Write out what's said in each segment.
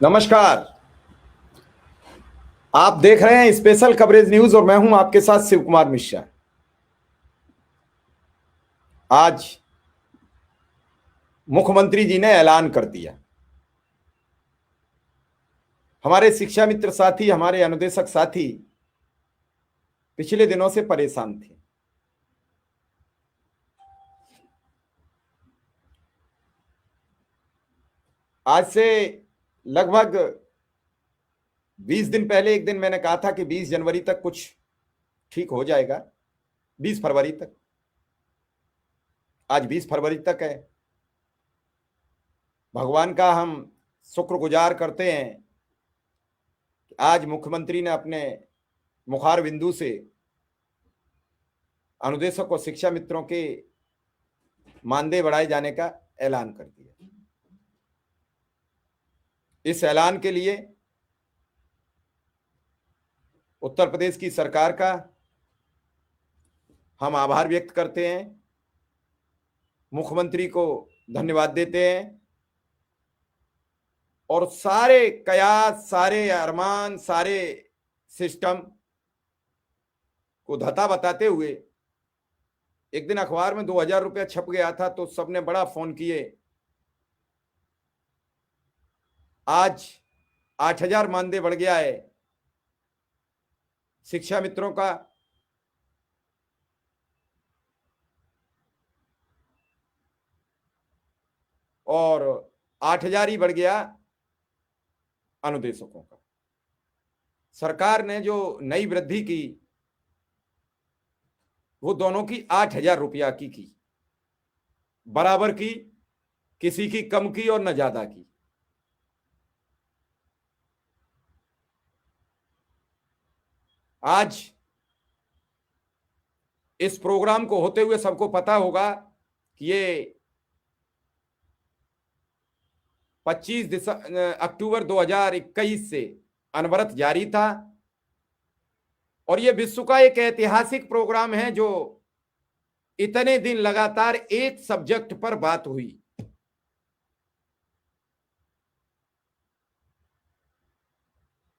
नमस्कार। आप देख रहे हैं स्पेशल कवरेज न्यूज और मैं हूं आपके साथ शिव कुमार मिश्रा। आज मुख्यमंत्री जी ने ऐलान कर दिया। हमारे शिक्षा मित्र साथी, हमारे अनुदेशक साथी पिछले दिनों से परेशान थे। आज से लगभग 20 दिन पहले एक दिन मैंने कहा था कि 20 जनवरी तक कुछ ठीक हो जाएगा, 20 फरवरी तक। आज 20 फरवरी तक है। भगवान का हम शुक्रगुजार करते हैं कि आज मुख्यमंत्री ने अपने मुखार बिंदु से अनुदेशक और शिक्षा मित्रों के मानदेय बढ़ाए जाने का ऐलान कर दिया। इस ऐलान के लिए उत्तर प्रदेश की सरकार का हम आभार व्यक्त करते हैं, मुख्यमंत्री को धन्यवाद देते हैं और सारे कयास, सारे अरमान, सारे सिस्टम को धता बताते हुए एक दिन अखबार में 2000 रुपया छप गया था तो सबने बड़ा फोन किए। आज 8000 मानदेय बढ़ गया है शिक्षा मित्रों का। और 8000 ही बढ़ गया अनुदेशकों का। सरकार ने जो नई वृद्धि की वो दोनों की 8000 रुपया की बराबर की, किसी की कम की और न ज्यादा की। आज इस प्रोग्राम को होते हुए सबको पता होगा कि ये 25 अक्टूबर 2021 से अनवरत जारी था और ये विश्व का एक ऐतिहासिक प्रोग्राम है जो इतने दिन लगातार एक सब्जेक्ट पर बात हुई।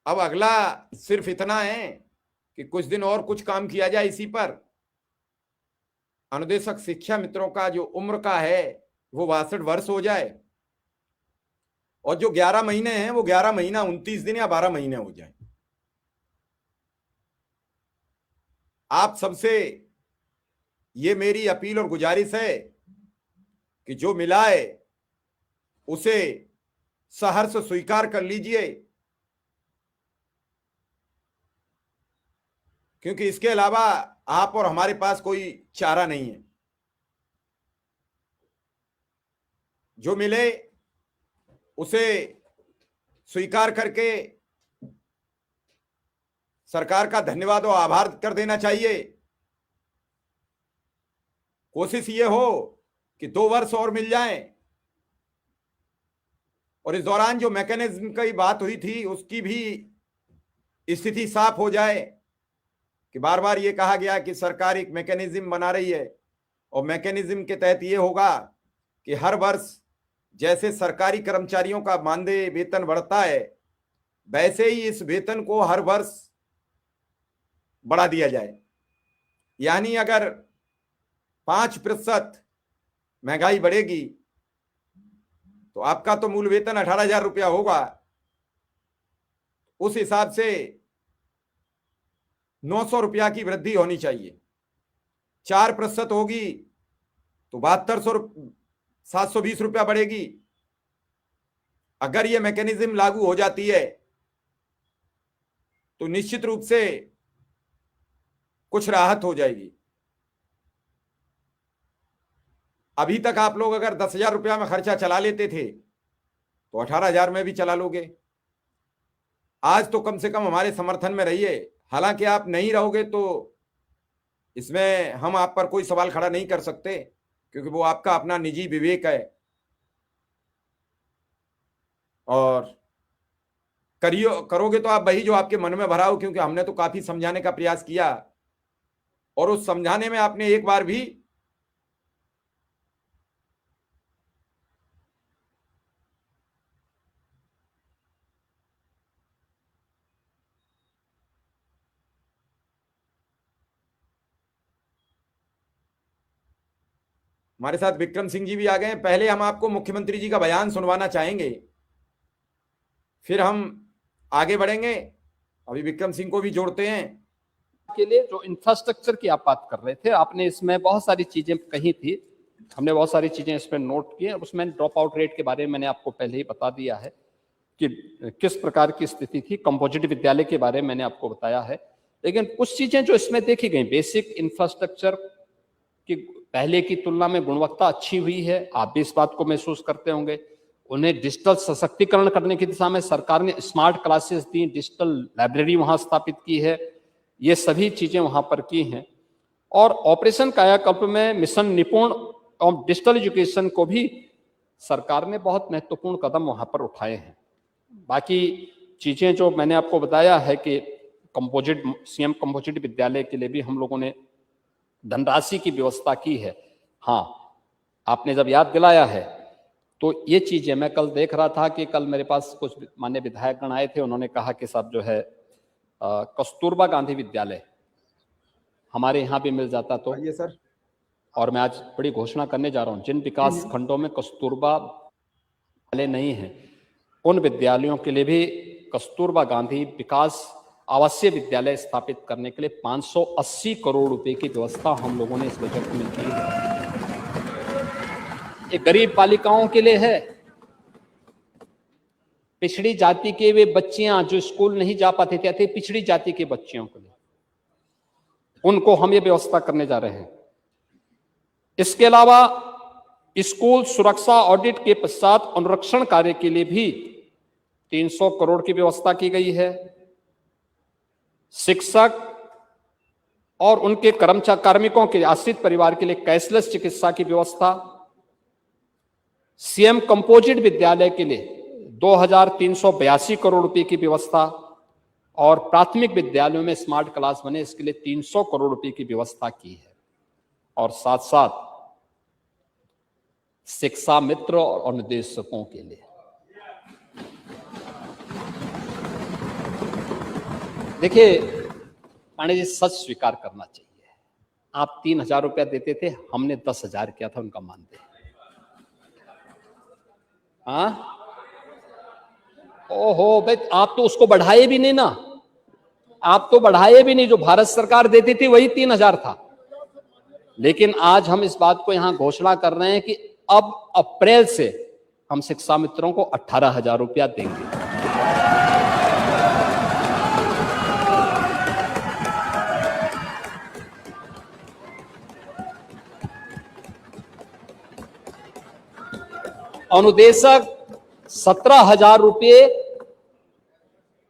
अब अगला सिर्फ इतना है कि कुछ दिन और कुछ काम किया जाए इसी पर। अनुदेशक शिक्षा मित्रों का जो उम्र का है वो 62 वर्ष हो जाए और जो 11 महीने हैं वो 11 महीना 29 दिन या 12 महीने हो जाए। आप सबसे ये मेरी अपील और गुजारिश है कि जो मिला है उसे सहर्ष स्वीकार कर लीजिए, क्योंकि इसके अलावा आप और हमारे पास कोई चारा नहीं है। जो मिले उसे स्वीकार करके सरकार का धन्यवाद और आभार कर देना चाहिए। कोशिश ये हो कि 2 वर्ष और मिल जाएं और इस दौरान जो मैकेनिज्म की बात हुई थी उसकी भी स्थिति साफ हो जाए कि बार बार ये कहा गया कि सरकार एक मैकेनिज्म बना रही है और मैकेनिज्म के तहत ये होगा कि हर वर्ष जैसे सरकारी कर्मचारियों का मानदेय वेतन बढ़ता है वैसे ही इस वेतन को हर वर्ष बढ़ा दिया जाए। यानी अगर 5% महंगाई बढ़ेगी तो आपका तो मूल वेतन 18,000 रुपया होगा, उस हिसाब से 900 रुपया की वृद्धि होनी चाहिए। 4% होगी तो 720 रुपया बढ़ेगी। अगर यह मैकेनिज्म लागू हो जाती है तो निश्चित रूप से कुछ राहत हो जाएगी। अभी तक आप लोग अगर 10,000 रुपया में खर्चा चला लेते थे तो 18,000 में भी चला लोगे। आज तो कम से कम हमारे समर्थन में रहिए। हालांकि आप नहीं रहोगे तो इसमें हम आप पर कोई सवाल खड़ा नहीं कर सकते, क्योंकि वो आपका अपना निजी विवेक है। और करोगे तो आप वही जो आपके मन में भरा हो, क्योंकि हमने तो काफी समझाने का प्रयास किया और उस समझाने में आपने एक बार भी हमारे साथ विक्रम सिंह जी भी आ गए हैं। पहले हम आपको मुख्यमंत्री जी का बयान सुनवाना चाहेंगे, फिर हम आगे बढ़ेंगे। अभी विक्रम सिंह को भी जोड़ते हैं। के लिए जो इंफ्रास्ट्रक्चर की आप बात कर रहे थे, आपने इसमें बहुत सारी चीजें कही थी, हमने बहुत सारी चीजें इसमें नोट की। उसमें ड्रॉप आउट रेट के बारे में मैंने आपको पहले ही बता दिया है कि किस प्रकार की स्थिति थी। कंपोजिट विद्यालय के बारे में मैंने आपको बताया है। लेकिन कुछ चीजें जो इसमें देखी गई, बेसिक इंफ्रास्ट्रक्चर की पहले की तुलना में गुणवत्ता अच्छी हुई है, आप भी इस बात को महसूस करते होंगे। उन्हें डिजिटल सशक्तिकरण करने की दिशा में सरकार ने स्मार्ट क्लासेस दी, डिजिटल लाइब्रेरी वहां स्थापित की है, ये सभी चीजें वहां पर की हैं। और ऑपरेशन कायाकल्प में मिशन निपुण और डिजिटल एजुकेशन को भी सरकार ने बहुत महत्वपूर्ण कदम वहां पर उठाए हैं। बाकी चीजें जो मैंने आपको बताया है कि कंपोजिट, सीएम कंपोजिट विद्यालय के लिए भी हम लोगों ने धनराशि की व्यवस्था की है। हाँ, आपने जब याद दिलाया है तो ये चीजें मैं कल देख रहा था कि कल मेरे पास कुछ मान्य विधायकगण आए थे, उन्होंने कहा कि साहब जो है कस्तूरबा गांधी विद्यालय हमारे यहाँ भी मिल जाता तो। ये सर, और मैं आज बड़ी घोषणा करने जा रहा हूँ, जिन विकास खंडों में कस्तूरबा विद्यालय नहीं है, उन विद्यालयों के लिए भी कस्तूरबा गांधी विकास आवासीय विद्यालय स्थापित करने के लिए 580 करोड़ रुपए की व्यवस्था हम लोगों ने इस बजट में की है। ये गरीब बालिकाओं के लिए है, पिछड़ी जाति के वे बच्चियां जो स्कूल नहीं जा पाते थे, पिछड़ी जाति के बच्चियों के लिए, उनको हम ये व्यवस्था करने जा रहे हैं। इसके अलावा स्कूल सुरक्षा ऑडिट के पश्चात अनुरक्षण कार्य के लिए भी 300 करोड़ की व्यवस्था की गई है। शिक्षक और उनके कर्मचारी कार्मिकों के आश्रित परिवार के लिए कैशलेस चिकित्सा की व्यवस्था, सीएम कंपोजिट विद्यालय के लिए 2382 करोड़ रुपए की व्यवस्था, और प्राथमिक विद्यालयों में स्मार्ट क्लास बने इसके लिए 300 करोड़ रुपए की व्यवस्था की है। और साथ साथ शिक्षा मित्र और निदेशकों के लिए देखिए, पांडे जी सच स्वीकार करना चाहिए, आप 3000 रुपया देते थे, हमने 10,000 किया था उनका मानदेय। हाँ, ओहो भाई, आप तो उसको बढ़ाए भी नहीं ना, आप तो बढ़ाए भी नहीं, जो भारत सरकार देती थी वही 3000 था। लेकिन आज हम इस बात को यहां घोषणा कर रहे हैं कि अब अप्रैल से हम शिक्षा मित्रों को 18,000 रुपया देंगे। अनुदेशक 17,000 रुपये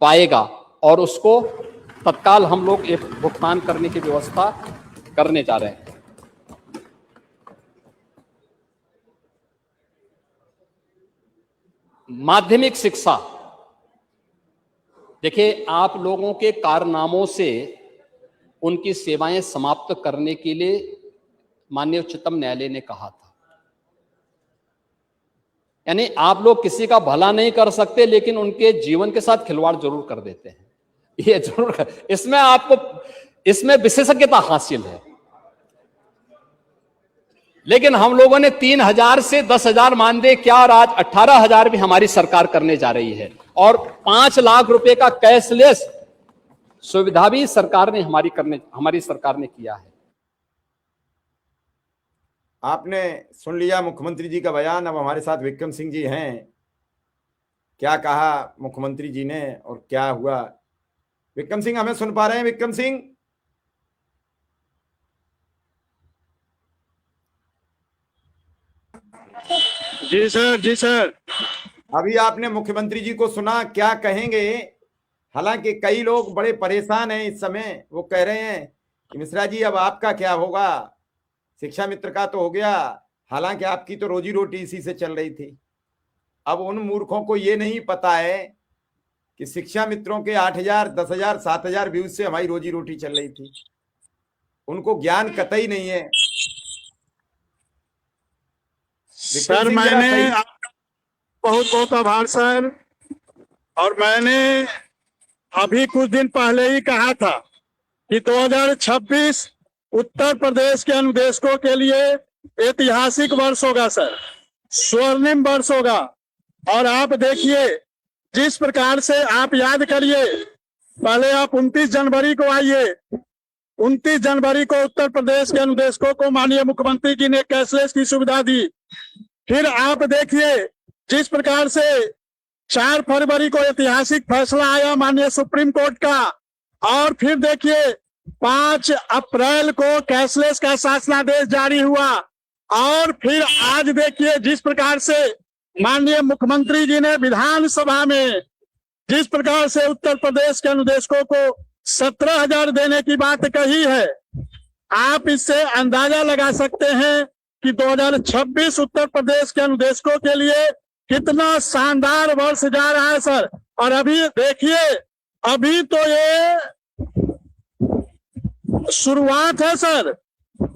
पाएगा और उसको तत्काल हम लोग एक भुगतान करने की व्यवस्था करने जा रहे हैं। माध्यमिक शिक्षा, देखिए, आप लोगों के कारनामों से उनकी सेवाएं समाप्त करने के लिए माननीय उच्चतम न्यायालय ने कहा था। यानी आप लोग किसी का भला नहीं कर सकते, लेकिन उनके जीवन के साथ खिलवाड़ जरूर कर देते हैं, ये जरूर इसमें आपको इसमें विशेषज्ञता हासिल है। लेकिन हम लोगों ने 3000 से 10,000 मानदेय क्या, और आज 18,000 भी हमारी सरकार करने जा रही है, और 5 लाख रुपए का कैशलेस सुविधा भी हमारी सरकार ने किया है। आपने सुन लिया मुख्यमंत्री जी का बयान। अब हमारे साथ विक्रम सिंह जी हैं। क्या कहा मुख्यमंत्री जी ने और क्या हुआ? विक्रम सिंह, हमें सुन पा रहे हैं? विक्रम सिंह, जी सर, जी सर। अभी आपने मुख्यमंत्री जी को सुना, क्या कहेंगे? हालांकि कई लोग बड़े परेशान हैं इस समय, वो कह रहे हैं कि मिश्रा जी अब आपका क्या होगा, शिक्षा मित्र का तो हो गया, हालांकि आपकी तो रोजी रोटी इसी से चल रही थी। अब उन मूर्खों को ये नहीं पता है कि शिक्षा मित्रों के 8,000, 10,000, 7,000 व्यूज से हमारी रोजी रोटी चल रही थी। उनको ज्ञान कतई नहीं है। सर, मैंने बहुत बहुत आभार सर। और मैंने अभी कुछ दिन पहले ही कहा था कि 2026 उत्तर प्रदेश के अनुदेशकों के लिए ऐतिहासिक वर्ष होगा सर, स्वर्णिम वर्ष होगा। और आप देखिए जिस प्रकार से आप याद करिए, पहले आप 29 जनवरी को आइए, 29 जनवरी को उत्तर प्रदेश के अनुदेशकों को माननीय मुख्यमंत्री जी ने कैशलेस की सुविधा दी। फिर आप देखिए जिस प्रकार से 4 फरवरी को ऐतिहासिक फैसला आया माननीय सुप्रीम कोर्ट का, और फिर देखिए 5 अप्रैल को कैशलेस का शासनादेश जारी हुआ, और फिर आज देखिए जिस प्रकार से माननीय मुख्यमंत्री जी ने विधानसभा में जिस प्रकार से उत्तर प्रदेश के अनुदेशकों को 17,000 देने की बात कही है, आप इससे अंदाजा लगा सकते हैं कि 2026 उत्तर प्रदेश के अनुदेशकों के लिए कितना शानदार वर्ष जा रहा है सर। और अभी देखिए, अभी तो ये शुरुआत है सर,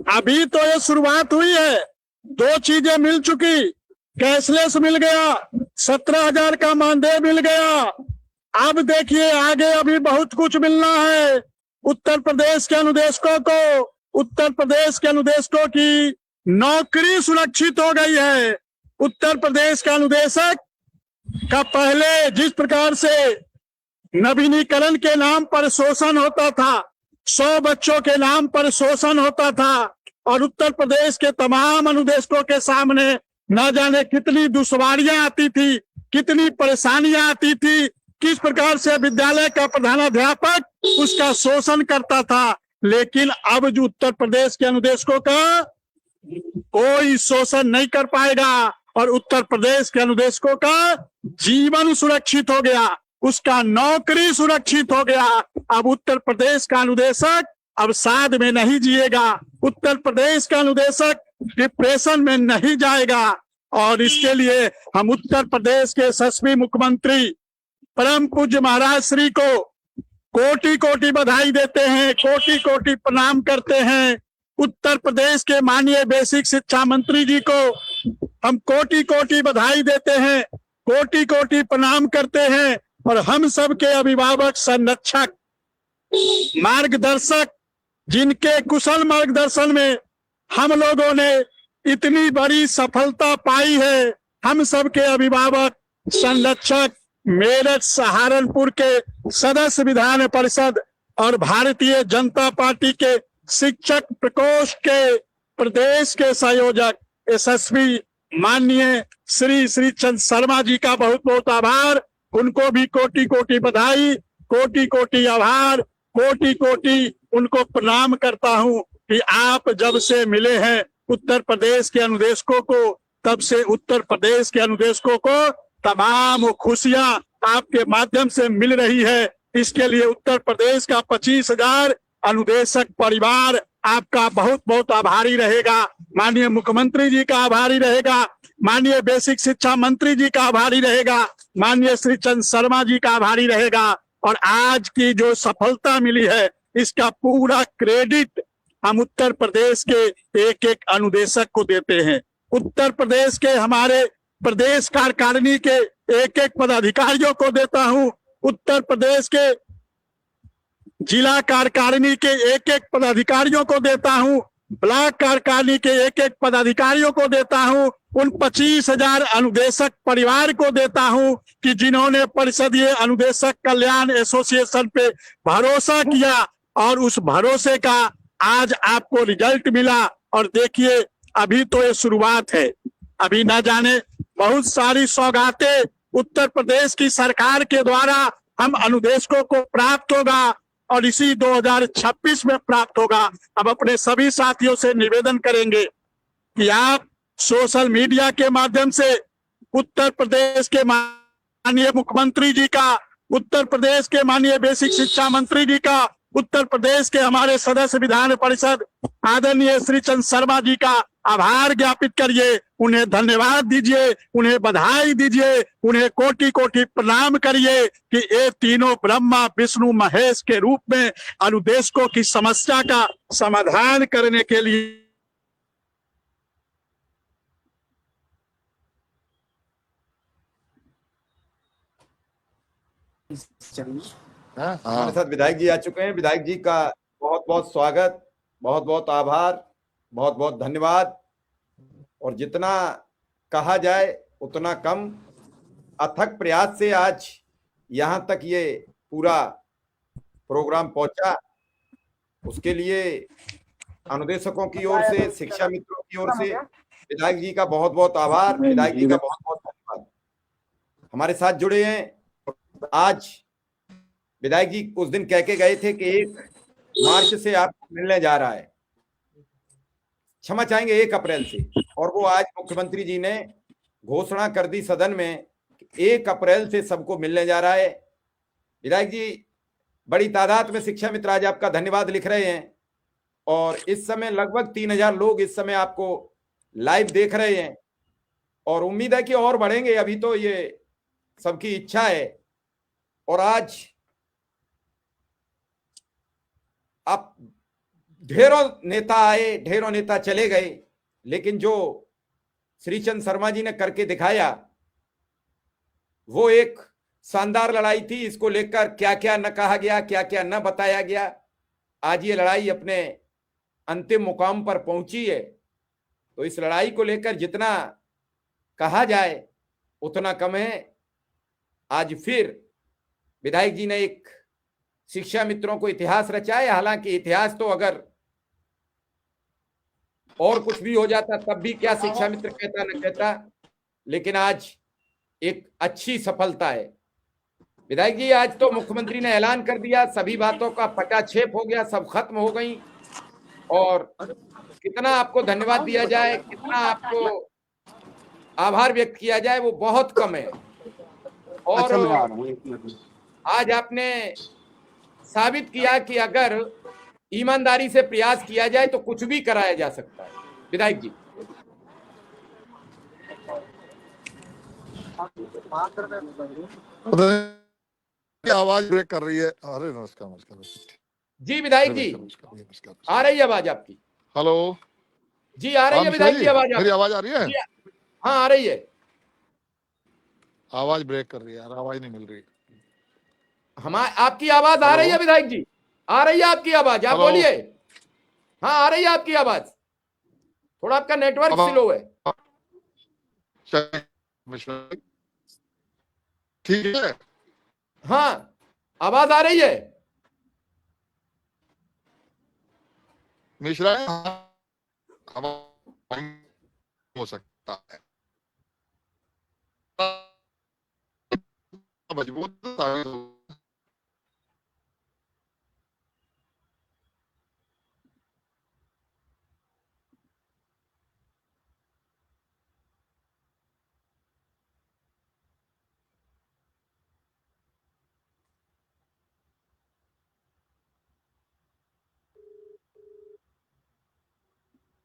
अभी तो ये शुरुआत हुई है। 2 चीजें मिल चुकी, कैशलेस मिल गया, 17,000 का मानदेय मिल गया। अब देखिए आगे अभी बहुत कुछ मिलना है उत्तर प्रदेश के अनुदेशकों को। उत्तर प्रदेश के अनुदेशकों की नौकरी सुरक्षित हो गई है। उत्तर प्रदेश का अनुदेशक का पहले जिस प्रकार से नवीनीकरण के नाम पर शोषण होता था, 100 बच्चों के नाम पर शोषण होता था, और उत्तर प्रदेश के तमाम अनुदेशकों के सामने न जाने कितनी दुश्वारियां आती थी, कितनी परेशानियां आती थी, किस प्रकार से विद्यालय का प्रधानाध्यापक उसका शोषण करता था। लेकिन अब जो उत्तर प्रदेश के अनुदेशकों का कोई शोषण नहीं कर पाएगा, और उत्तर प्रदेश के अनुदेशकों का जीवन सुरक्षित हो गया, उसका नौकरी सुरक्षित हो गया। अब उत्तर प्रदेश का अनुदेशक अब साध में नहीं जिएगा, उत्तर प्रदेश का अनुदेशक डिप्रेशन में नहीं जाएगा। और इसके लिए हम उत्तर प्रदेश के यशस्वी मुख्यमंत्री परम पूज्य महाराज श्री को कोटि कोटि बधाई देते हैं, कोटि कोटि प्रणाम करते हैं। उत्तर प्रदेश के माननीय बेसिक शिक्षा मंत्री जी को हम कोटि कोटि बधाई देते हैं, कोटि कोटि प्रणाम करते हैं। और हम सब के अभिभावक, संरक्षक, मार्गदर्शक, जिनके कुशल मार्गदर्शन में हम लोगों ने इतनी बड़ी सफलता पाई है, हम सब के अभिभावक, संरक्षक, मेरठ सहारनपुर के सदस्य विधान परिषद और भारतीय जनता पार्टी के शिक्षक प्रकोष्ठ के प्रदेश के संयोजक यशस्वी माननीय श्री चंद शर्मा जी का बहुत बहुत आभार। उनको भी कोटि कोटि बधाई, कोटि कोटि आभार, कोटि कोटि उनको प्रणाम करता हूं कि आप जब से मिले हैं उत्तर प्रदेश के अनुदेशकों को, तब से उत्तर प्रदेश के अनुदेशकों को तमाम खुशियां आपके माध्यम से मिल रही है। इसके लिए उत्तर प्रदेश का 25,000 अनुदेशक परिवार आपका बहुत बहुत आभारी रहेगा, माननीय मुख्यमंत्री जी का आभारी रहेगा, माननीय बेसिक शिक्षा मंत्री जी का आभारी रहेगा, माननीय श्री चंद शर्मा जी का आभारी रहेगा। और आज की जो सफलता मिली है, इसका पूरा क्रेडिट हम उत्तर प्रदेश के एक एक अनुदेशक को देते हैं। उत्तर प्रदेश के हमारे प्रदेश कार्यकारिणी के एक एक पदाधिकारियों को देता हूं, उत्तर प्रदेश के जिला कार्यकारिणी के एक एक पदाधिकारियों को देता हूं, ब्लॉक कार्यकारिणी के एक एक पदाधिकारियों को देता हूं, उन 25,000 अनुदेशक परिवार को देता हूं कि जिन्होंने परिषदीय अनुदेशक कल्याण एसोसिएशन पे भरोसा किया, और उस भरोसे का आज आपको रिजल्ट मिला। और देखिए अभी तो ये शुरुआत है, अभी ना जाने बहुत सारी सौगातें उत्तर प्रदेश की सरकार के द्वारा हम अनुदेशकों को प्राप्त होगा, और इसी 2026 में प्राप्त होगा। अब अपने सभी साथियों से निवेदन करेंगे कि आप सोशल मीडिया के माध्यम से उत्तर प्रदेश के माननीय मुख्यमंत्री जी का, उत्तर प्रदेश के माननीय बेसिक शिक्षा मंत्री जी का, उत्तर प्रदेश के हमारे सदस्य विधान परिषद आदरणीय श्री चंद शर्मा जी का आभार ज्ञापित करिए, उन्हें धन्यवाद दीजिए, उन्हें बधाई दीजिए, उन्हें कोटि कोटि प्रणाम करिए कि ये तीनों ब्रह्मा विष्णु महेश के रूप में अनुदेशकों की समस्या का समाधान करने के लिए हमारे साथ विधायक जी आ चुके हैं। विधायक जी का बहुत बहुत स्वागत, बहुत बहुत आभार, बहुत बहुत धन्यवाद। और जितना कहा जाए उतना कम। अथक प्रयास से आज यहां तक ये पूरा प्रोग्राम पहुंचा, उसके लिए अनुदेशकों की ओर से, शिक्षा मित्रों की ओर से विधायक जी का बहुत बहुत आभार, विधायक जी का बहुत बहुत धन्यवाद। हमारे साथ जुड़े हैं। आज विधायक जी उस दिन कह के गए थे कि 1 मार्च से आपको मिलने जा रहा है, क्षमा चाहेंगे 1 अप्रैल से, और वो आज मुख्यमंत्री जी ने घोषणा कर दी सदन में, 1 अप्रैल से सबको मिलने जा रहा है। विधायक जी, बड़ी तादाद में शिक्षा मित्र आज आपका धन्यवाद लिख रहे हैं, और इस समय लगभग 3000 लोग इस समय आपको लाइव देख रहे हैं, और उम्मीद है कि और बढ़ेंगे। अभी तो ये सबकी इच्छा है। और आज आप ढेरों नेता आए, ढेरों नेता चले गए, लेकिन जो श्रीचंद शर्मा जी ने करके दिखाया वो एक शानदार लड़ाई थी। इसको लेकर क्या क्या न कहा गया, क्या क्या न बताया गया, आज ये लड़ाई अपने अंतिम मुकाम पर पहुंची है। तो इस लड़ाई को लेकर जितना कहा जाए उतना कम है। आज फिर विधायक जी ने एक शिक्षा मित्रों को इतिहास रचा है। हालांकि इतिहास तो अगर और कुछ भी हो जाता तब भी क्या शिक्षा मित्र कहता न कहता, लेकिन आज एक अच्छी सफलता है। विधायक जी, आज तो मुख्यमंत्री ने ऐलान कर दिया, सभी बातों का पटाक्षेप हो गया, सब खत्म हो गई, और कितना आपको धन्यवाद दिया जाए, कितना आपको आभार व्यक्त किया जाए, वो बहुत कम है। और आज आपने साबित किया कि अगर ईमानदारी से प्रयास किया जाए तो कुछ भी कराया जा सकता है। विधायक जी, आवाज ब्रेक कर रही है। अरे नमस्कार नमस्कार जी विधायक जी, आ रही है आवाज आपकी? हेलो जी आ रही है विधायक जी आवाज? मेरी आवाज आ रही है? हाँ आ रही है। आवाज ब्रेक कर रही है यार, आवाज नहीं मिल रही। आपकी आवाज आ रही है विधायक जी, आ रही है आपकी आवाज, आप बोलिए। हाँ आ रही है आपकी आवाज, थोड़ा आपका नेटवर्क स्लो है। ठीक है, हाँ आवाज आ रही है मिश्रा। हो सकता है मजबूत।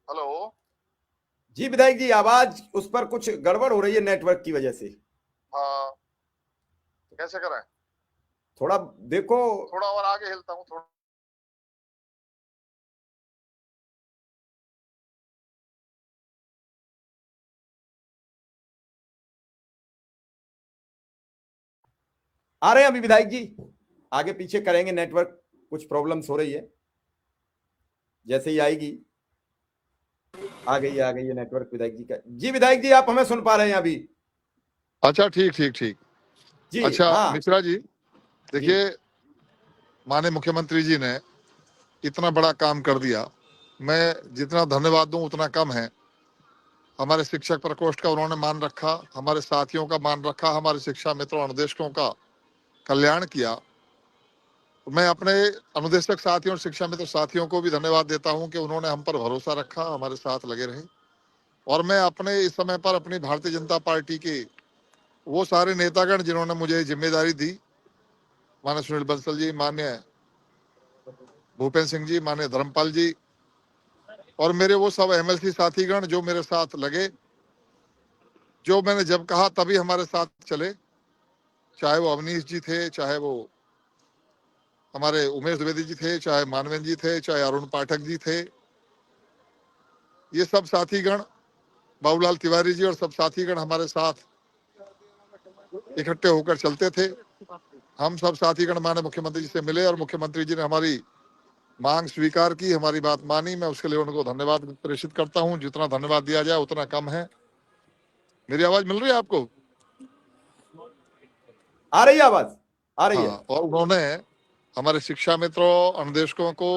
हेलो जी विधायक जी, आवाज उस पर कुछ गड़बड़ हो रही है नेटवर्क की वजह से। हाँ, कैसे करें? थोड़ा देखो, थोड़ा और आगे हिलता हूँ थोड़ा। आ रहे हैं अभी विधायक जी, आगे पीछे करेंगे, नेटवर्क कुछ प्रॉब्लम्स हो रही है, जैसे ही आएगी। आ गई है नेटवर्क विधायक जी का। जी विधायक जी, आप हमें सुन पा रहे हैं अभी? अच्छा ठीक ठीक ठीक जी अच्छा। हाँ। मिश्रा जी देखिए, माननीय मुख्यमंत्री जी ने इतना बड़ा काम कर दिया, मैं जितना धन्यवाद दूं उतना कम है। हमारे शिक्षक प्रकोष्ठ का उन्होंने मान रखा, हमारे साथियों का मान रखा, हमारे शिक्षा मित्रों अनुदेशकों का कल्याण किया। मैं अपने अनुदेशक साथियों और शिक्षा मित्र साथियों को भी धन्यवाद देता हूं कि उन्होंने हम पर भरोसा रखा, हमारे साथ लगे रहे। और मैं अपने इस समय पर अपनी भारतीय जनता पार्टी के वो सारे नेतागण जिन्होंने मुझे जिम्मेदारी दी, माननीय सुनील बंसल जी, माननीय भूपेंद्र सिंह जी, माननीय धर्मपाल जी, और मेरे वो सब एमएलसी साथीगण जो मेरे साथ लगे, जो मैंने जब कहा तभी हमारे साथ चले, चाहे वो अवनीश जी थे, चाहे वो हमारे उमेश द्विवेदी जी थे, चाहे मानवेंद्र जी थे, चाहे अरुण पाठक जी थे। ये सब साथीगण, बाबूलाल तिवारी जी और सब साथीगण हमारे साथ इकट्ठे होकर चलते थे। हम सब साथीगण माननीय मुख्यमंत्री जी से मिले और मुख्यमंत्री जी ने हमारी मांग स्वीकार की, हमारी बात मानी। मैं उसके लिए उनको धन्यवाद प्रेषित करता हूं। जितना धन्यवाद दिया जाए उतना कम है। मेरी आवाज मिल रही है आपको? आ रही है आवाज, आ रही है। हाँ, और उन्होंने हमारे शिक्षा मित्रों, अनुदेशकों को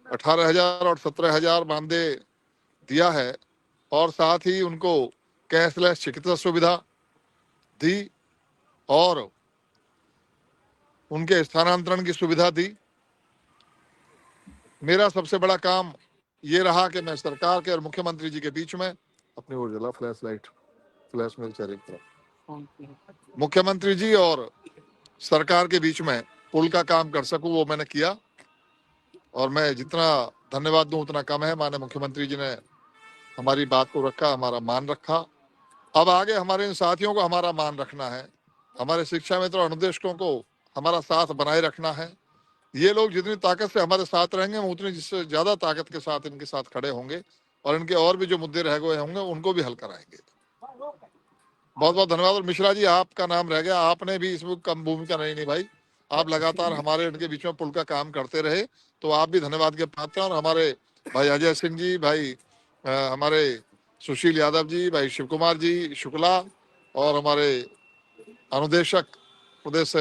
18,000 और 17,000 मानदेय दिया है, और साथ ही उनको कैशलेस चिकित्सा सुविधा दी और उनके स्थानांतरण की सुविधा दी। मेरा सबसे बड़ा काम ये रहा कि मैं सरकार के और मुख्यमंत्री जी के बीच में अपनी ओर जला फ्लैश लाइट, फ्लैश मेरे चेहरे की तरफ, मुख्यमंत्री जी और सरकार के बीच में पुल का काम कर सकूं, वो मैंने किया। और मैं जितना धन्यवाद दूं उतना कम है। माननीय मुख्यमंत्री जी ने हमारी बात को रखा, हमारा मान रखा। अब आगे हमारे इन साथियों को हमारा मान रखना है, हमारे शिक्षा मित्र और अनुदेशकों को हमारा साथ बनाए रखना है। ये लोग जितनी ताकत से हमारे साथ रहेंगे, हम उतनी जिससे ज्यादा ताकत के साथ इनके साथ खड़े होंगे और इनके और भी जो मुद्दे रह गए होंगे उनको भी हल कराएंगे। बहुत बहुत धन्यवाद। और मिश्रा जी, आपका नाम रह गया, आपने भी इसमें कम भूमिका नहीं निभाई। आप लगातार हमारे इनके बीच में पुल का काम करते रहे, तो आप भी धन्यवाद के पात्र हैं। और हमारे भाई अजय सिंह जी, भाई हमारे सुशील यादव जी, भाई शिव कुमार जी शुक्ला, और हमारे अनुदेशक प्रदेश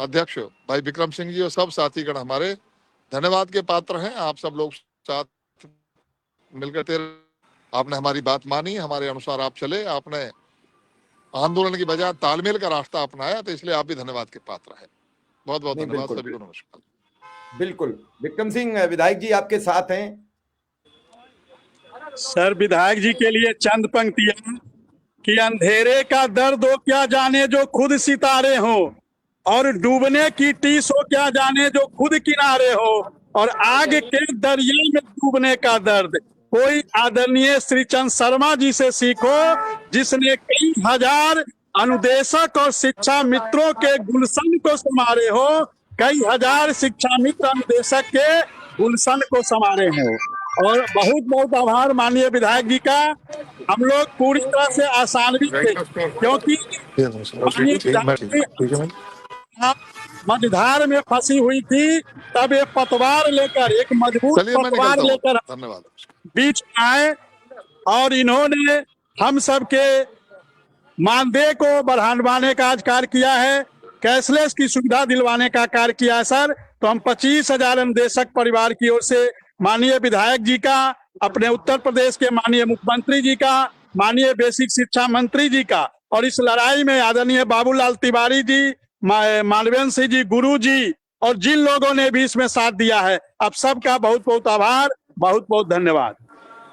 अध्यक्ष भाई विक्रम सिंह जी और सब साथीगण हमारे धन्यवाद के पात्र हैं। आप सब लोग साथ मिलकर आपने हमारी बात मानी, हमारे अनुसार आप चले, आपने आंदोलन की बजाय तालमेल का रास्ता अपनाया, तो इसलिए आप भी धन्यवाद के पात्र हैं। बहुत बहुत धन्यवाद सभी को। नमस्कार। बिल्कुल, विक्रम सिंह विधायक जी आपके साथ हैं। सर, विधायक जी के लिए चंद पंक्तियां कि अंधेरे का दर्द हो क्या जाने जो खुद सितारे हो, और डूबने की टीस हो क्या जाने जो खुद किनारे हो, और आग के दरिया में डूबने का दर्द कोई आदरणीय श्री चंद शर्मा जी से सीखो, जिसने कई हजार अनुदेशक और शिक्षा मित्रों के गुलशन को संवारे हो, कई हजार शिक्षा मित्र अनुदेशक के गुलशन को संवारे हो। और बहुत बहुत आभार माननीय विधायक जी का। हम लोग पूरी तरह से आशान्वित थे, क्योंकि मझधार में फंसी हुई थी, तब एक पतवार लेकर, एक मजबूत पतवार लेकर बीच आए, और इन्होंने हम सब के मानदेय को बढ़ाने का आज कार्य किया है, कैशलेस की सुविधा दिलवाने का कार्य किया है। सर, तो हम 25,000 अनुदेशक परिवार की ओर से माननीय विधायक जी का, अपने उत्तर प्रदेश के माननीय मुख्यमंत्री जी का, माननीय बेसिक शिक्षा मंत्री जी का, और इस लड़ाई में आदरणीय बाबूलाल तिवारी जी, मालवेंद्र सिंह जी, गुरु जी, और जिन लोगों ने भी इसमें साथ दिया है, आप सबका बहुत बहुत आभार, बहुत बहुत धन्यवाद।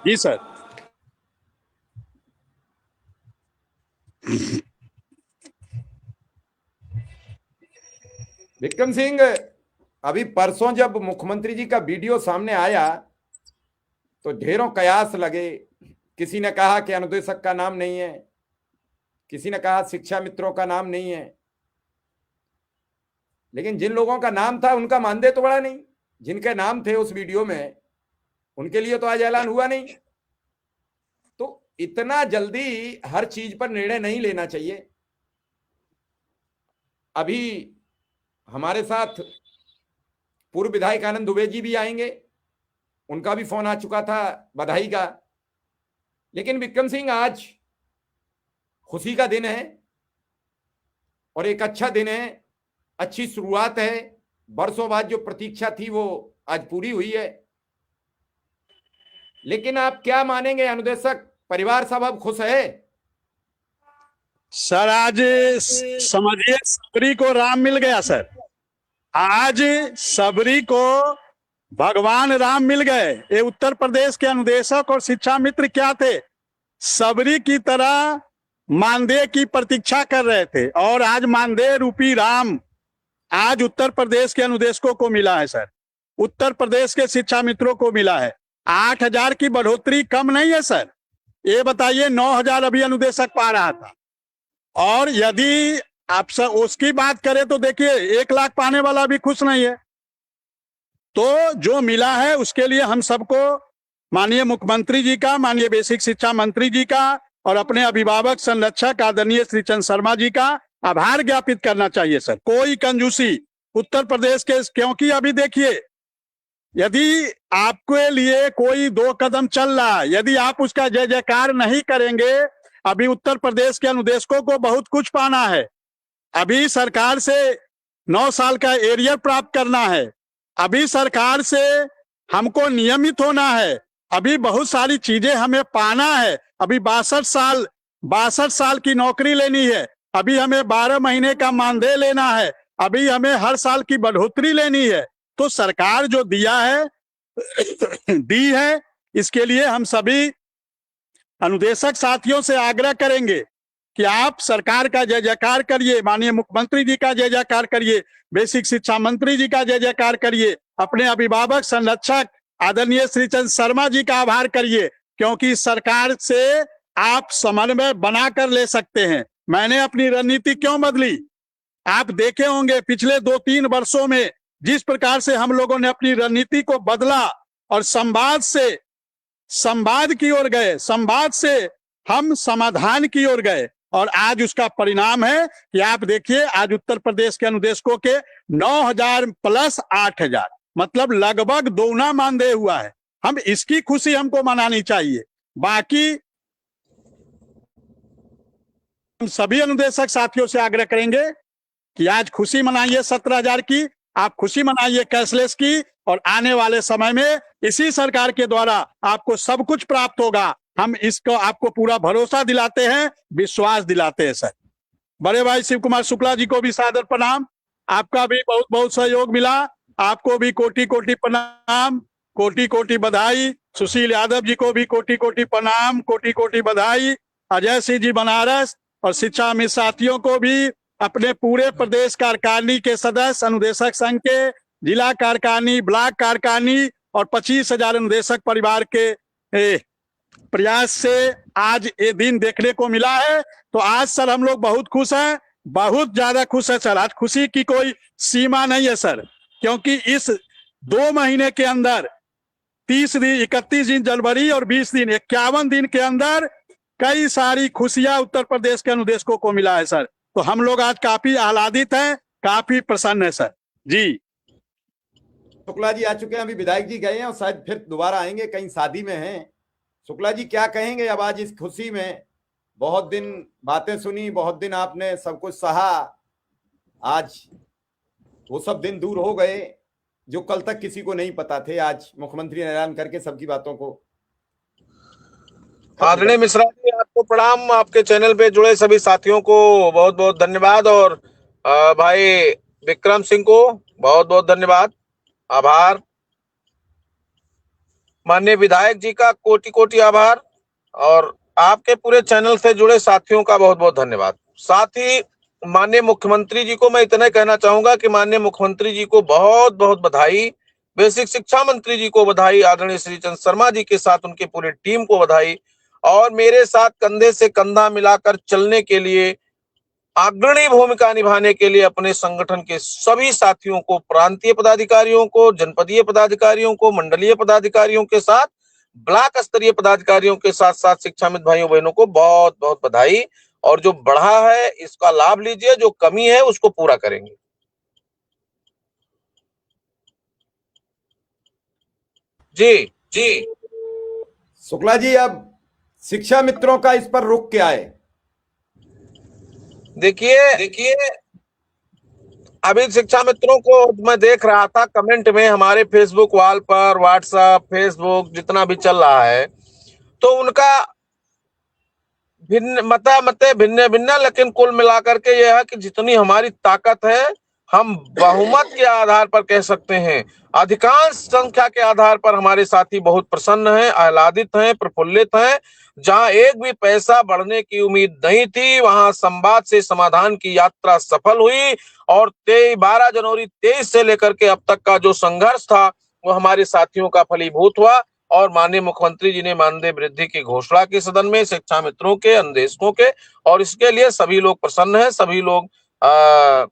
जी सर। विक्रम सिंह, अभी परसों जब मुख्यमंत्री जी का वीडियो सामने आया तो ढेरों कयास लगे। किसी ने कहा कि अनुदेशक का नाम नहीं है, किसी ने कहा शिक्षा मित्रों का नाम नहीं है, लेकिन जिन लोगों का नाम था उनका मानदेय तो बढ़ा नहीं। जिनके नाम थे उस वीडियो में, उनके लिए तो आज ऐलान हुआ नहीं। तो इतना जल्दी हर चीज पर निर्णय नहीं लेना चाहिए। अभी हमारे साथ पूर्व विधायक आनंद दुबे जी भी आएंगे, उनका भी फोन आ चुका था बधाई का। लेकिन विक्रम सिंह, आज खुशी का दिन है और एक अच्छा दिन है, अच्छी शुरुआत है। बरसों बाद जो प्रतीक्षा थी वो आज पूरी हुई है। लेकिन आप क्या मानेंगे, अनुदेशक परिवार सब अब खुश है? सर, आज समझिए सबरी को राम मिल गया सर। आज सबरी को भगवान राम मिल गए। ये उत्तर प्रदेश के अनुदेशक और शिक्षा मित्र क्या थे, सबरी की तरह मानदेय की प्रतीक्षा कर रहे थे, और आज मानदेय रूपी राम आज उत्तर प्रदेश के अनुदेशकों को मिला है सर, उत्तर प्रदेश के शिक्षा मित्रों को मिला है। 8,000 की बढ़ोतरी कम नहीं है सर। ये बताइए, 9,000 अभी अनुदेशक पा रहा था, और यदि आप सब उसकी बात करें तो देखिए 1 लाख पाने वाला भी खुश नहीं है। तो जो मिला है उसके लिए हम सबको माननीय मुख्यमंत्री जी का, माननीय बेसिक शिक्षा मंत्री जी का, और अपने अभिभावक संरक्षक आदरणीय श्री चंद शर्मा जी का आभार ज्ञापित करना चाहिए सर। कोई कंजूसी उत्तर प्रदेश के, क्योंकि अभी देखिए यदि आपके लिए कोई 2 कदम चल रहा है, यदि आप उसका जय जयकार नहीं करेंगे, अभी उत्तर प्रदेश के अनुदेशकों को बहुत कुछ पाना है। अभी सरकार से 9 साल का एरियर प्राप्त करना है, अभी सरकार से हमको नियमित होना है, अभी बहुत सारी चीजें हमें पाना है। अभी 62 साल की नौकरी लेनी है, अभी हमें 12 महीने का मानदेय लेना है, अभी हमें हर साल की बढ़ोतरी लेनी है। तो सरकार जो दिया है दी है, इसके लिए हम सभी अनुदेशक साथियों से आग्रह करेंगे कि आप सरकार का जय जयकार करिए, माननीय मुख्यमंत्री जी का जय जयकार करिए, बेसिक शिक्षा मंत्री जी का जय जयकार करिए, अपने अभिभावक संरक्षक आदरणीय श्री चंद्र शर्मा जी का आभार करिए, क्योंकि सरकार से आप समन्वय बनाकर ले सकते हैं। मैंने अपनी रणनीति क्यों बदली, आप देखे होंगे पिछले 2-3 वर्षों में जिस प्रकार से हम लोगों ने अपनी रणनीति को बदला और संवाद से संवाद की ओर गए, संवाद से हम समाधान की ओर गए, और आज उसका परिणाम है कि आप देखिए आज उत्तर प्रदेश के अनुदेशकों के 9,000 प्लस 8,000, मतलब लगभग दोगुना मानदेय हुआ है। हम इसकी खुशी हमको मनानी चाहिए। बाकी हम सभी अनुदेशक साथियों से आग्रह करेंगे कि आज खुशी मनाइए 17,000 की, आप खुशी मनाइए कैशलेस की, और आने वाले समय में इसी सरकार के द्वारा आपको सब कुछ प्राप्त होगा। हम इसको आपको पूरा भरोसा दिलाते हैं, विश्वास दिलाते हैं सर। बड़े भाई शिव कुमार शुक्ला जी को भी सादर प्रणाम, आपका भी बहुत बहुत सहयोग मिला, आपको भी कोटि कोटि प्रणाम, कोटि कोटि बधाई। सुशील यादव जी को भी कोटि कोटि प्रणाम, कोटि कोटि बधाई। अजय सिंह जी बनारस और शिक्षा मित्र साथियों को भी, अपने पूरे प्रदेश कार्यकारिणी के सदस्य, अनुदेशक संघ के जिला कार्यकारिणी, ब्लॉक कार्यकारिणी और 25,000 अनुदेशक परिवार के प्रयास से आज ये दिन देखने को मिला है। तो आज सर हम लोग बहुत खुश हैं, बहुत ज्यादा खुश है सर। आज खुशी की कोई सीमा नहीं है सर, क्योंकि इस 2 महीने के अंदर 30 दिन, 31 दिन जनवरी और 20 दिन, 51 दिन के अंदर कई सारी खुशियां उत्तर प्रदेश के अनुदेशकों को मिला है सर। तो हम लोग आज काफी आह्लादित हैं, काफी प्रसन्न है सर जी। शुक्ला जी आ चुके हैं, अभी विधायक जी गए हैं और शायद फिर दोबारा आएंगे, कहीं शादी में हैं। शुक्ला जी क्या कहेंगे अब आज इस खुशी में? बहुत दिन बातें सुनी, बहुत दिन आपने सब कुछ सहा, आज वो सब दिन दूर हो गए जो कल तक किसी को नहीं पता थे। आज मुख्यमंत्री ने ऐलान करके सबकी बातों को। आदरणीय मिश्रा जी, आपको प्रणाम, आपके चैनल पे जुड़े सभी साथियों को बहुत बहुत धन्यवाद, और भाई विक्रम सिंह को बहुत बहुत धन्यवाद, आभार। माननीय विधायक जी का कोटि कोटि आभार, और आपके पूरे चैनल से जुड़े साथियों का बहुत बहुत धन्यवाद। साथ ही माननीय मुख्यमंत्री जी को मैं इतना कहना चाहूंगा कि माननीय मुख्यमंत्री जी को बहुत बहुत बधाई, बेसिक शिक्षा मंत्री जी को बधाई, आदरणीय श्री चंद्र शर्मा जी के साथ उनकी पूरी टीम को बधाई, और मेरे साथ कंधे से कंधा मिलाकर चलने के लिए, अग्रणी भूमिका निभाने के लिए अपने संगठन के सभी साथियों को, प्रांतीय पदाधिकारियों को, जनपदीय पदाधिकारियों को, मंडलीय पदाधिकारियों के साथ, ब्लॉक स्तरीय पदाधिकारियों के साथ साथ शिक्षा मित्र भाइयों बहनों को बहुत बहुत बधाई। और जो बढ़ा है इसका लाभ लीजिए, जो कमी है उसको पूरा करेंगे। जी जी शुक्ला जी, अब शिक्षा मित्रों का इस पर रुख क्या है? देखिए अभी शिक्षा मित्रों को मैं देख रहा था कमेंट में, हमारे फेसबुक वॉल पर, व्हाट्सएप, फेसबुक जितना भी चल रहा है, तो उनका भिन्न भिन्न, लेकिन कुल मिलाकर के यह है कि जितनी हमारी ताकत है हम बहुमत के आधार पर कह सकते हैं, अधिकांश संख्या के आधार पर हमारे साथी बहुत प्रसन्न हैं, आह्लादित हैं, प्रफुल्लित हैं। जहां एक भी पैसा बढ़ने की उम्मीद नहीं थी, वहां संवाद से समाधान की यात्रा सफल हुई, और 12 जनवरी 23 से लेकर के अब तक का जो संघर्ष था वो हमारे साथियों का फलीभूत हुआ, और माननीय मुख्यमंत्री जी ने मानदेय वृद्धि की घोषणा की सदन में शिक्षा मित्रों के, अनुदेशकों के, और इसके लिए सभी लोग प्रसन्न हैं, सभी लोग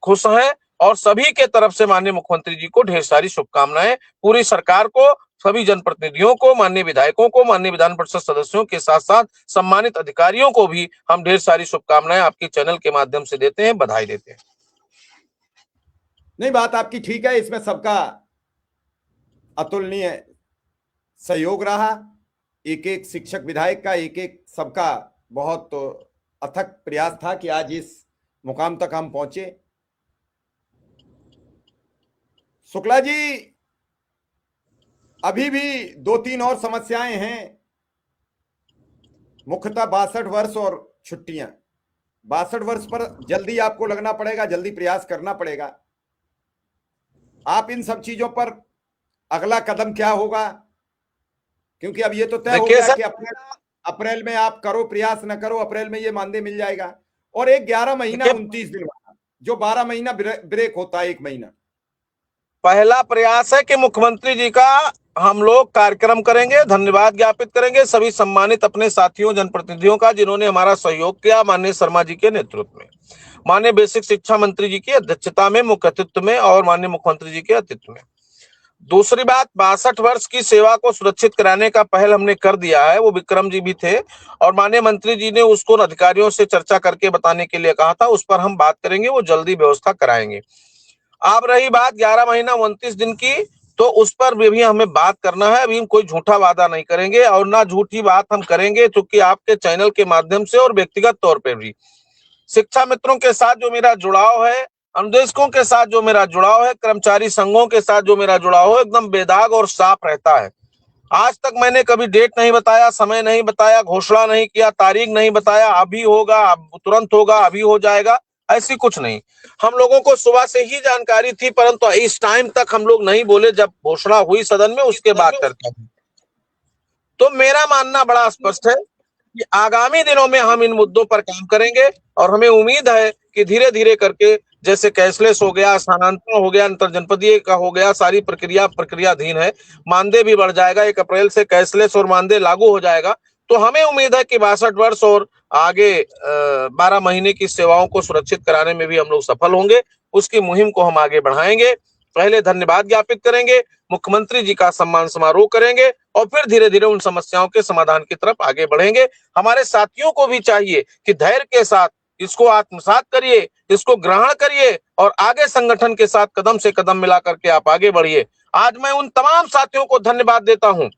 खुश हैं, और सभी के तरफ से माननीय मुख्यमंत्री जी को ढेर सारी शुभकामनाएं। पूरी सरकार को, सभी जनप्रतिनिधियों को, माननीय विधायकों को, माननीय विधान परिषद सदस्यों के साथ साथ सम्मानित अधिकारियों को भी हम ढेर सारी शुभकामनाएं आपके चैनल के माध्यम से देते हैं, बधाई देते हैं। नहीं, बात आपकी ठीक है, इसमें सबका अतुलनीय सहयोग रहा, एक एक शिक्षक विधायक का, एक एक सबका बहुत अथक प्रयास था कि आज इस मुकाम तक हम पहुंचे। शुक्ला जी, अभी भी 2-3 और समस्याएं हैं, मुख्यतः 62 वर्ष और छुट्टियां। 62 वर्ष पर जल्दी आपको लगना पड़ेगा, जल्दी प्रयास करना पड़ेगा। आप इन सब चीजों पर अगला कदम क्या होगा, क्योंकि अब ये तो तय हो गया कि अप्रैल में आप करो प्रयास, न करो अप्रैल में ये मानदेय मिल जाएगा, और एक 11 महीना 29 दिन वाला, जो 12 महीना ब्रेक होता है, 1 महीना। पहला प्रयास है कि मुख्यमंत्री जी का हम लोग कार्यक्रम करेंगे, धन्यवाद ज्ञापित करेंगे सभी सम्मानित अपने साथियों जनप्रतिनिधियों का जिन्होंने हमारा सहयोग किया, माननीय शर्मा जी के नेतृत्व में, माननीय बेसिक शिक्षा मंत्री जी की अध्यक्षता में, मुख्य अतिथि में और माननीय मुख्यमंत्री जी के अतिथि में। दूसरी बात, 62 वर्ष की सेवा को सुरक्षित कराने का पहल हमने कर दिया है, वो विक्रम जी भी थे और माननीय मंत्री जी ने उसको अधिकारियों से चर्चा करके बताने के लिए कहा था, उस पर हम बात करेंगे, वो जल्दी व्यवस्था कराएंगे। अब रही बात 11 महीना 29 दिन की, तो उस पर भी हमें बात करना है। अभी हम कोई झूठा वादा नहीं करेंगे और ना झूठी बात हम करेंगे, क्योंकि आपके चैनल के माध्यम से और व्यक्तिगत तौर पर भी शिक्षा मित्रों के साथ जो मेरा जुड़ाव है, अनुदेशकों के साथ जो मेरा जुड़ाव है, कर्मचारी संघों के साथ जो मेरा जुड़ाव है, एकदम बेदाग और साफ रहता है। आज तक मैंने कभी डेट नहीं बताया, समय नहीं बताया, घोषणा नहीं किया, तारीख नहीं बताया, अभी होगा, अब तुरंत होगा, अभी हो जाएगा, ऐसी कुछ नहीं। हम लोगों को सुबह से ही जानकारी थी, परंतु इस टाइम तक हम लोग नहीं बोले, जब घोषणा हुई सदन में उसके बाद करते हैं। तो मेरा मानना बड़ा स्पष्ट है कि आगामी दिनों में हम इन मुद्दों पर काम करेंगे और हमें उम्मीद है कि धीरे धीरे करके, जैसे कैशलेस हो गया, स्थानांतरण हो गया, अंतर जनपदीय का हो गया, सारी प्रक्रियाधीन है, मानदेय भी बढ़ जाएगा, 1 अप्रैल से कैशलेस और मानदेय लागू हो जाएगा। तो हमें उम्मीद है कि 62 वर्ष और आगे 12 महीने की सेवाओं को सुरक्षित कराने में भी हम लोग सफल होंगे। उसकी मुहिम को हम आगे बढ़ाएंगे। पहले धन्यवाद ज्ञापित करेंगे, मुख्यमंत्री जी का सम्मान समारोह करेंगे और फिर धीरे धीरे उन समस्याओं के समाधान की तरफ आगे बढ़ेंगे। हमारे साथियों को भी चाहिए कि धैर्य के साथ इसको आत्मसात करिए, इसको ग्रहण करिए और आगे संगठन के साथ कदम से कदम मिला करके आप आगे बढ़िए। आज मैं उन तमाम साथियों को धन्यवाद देता हूं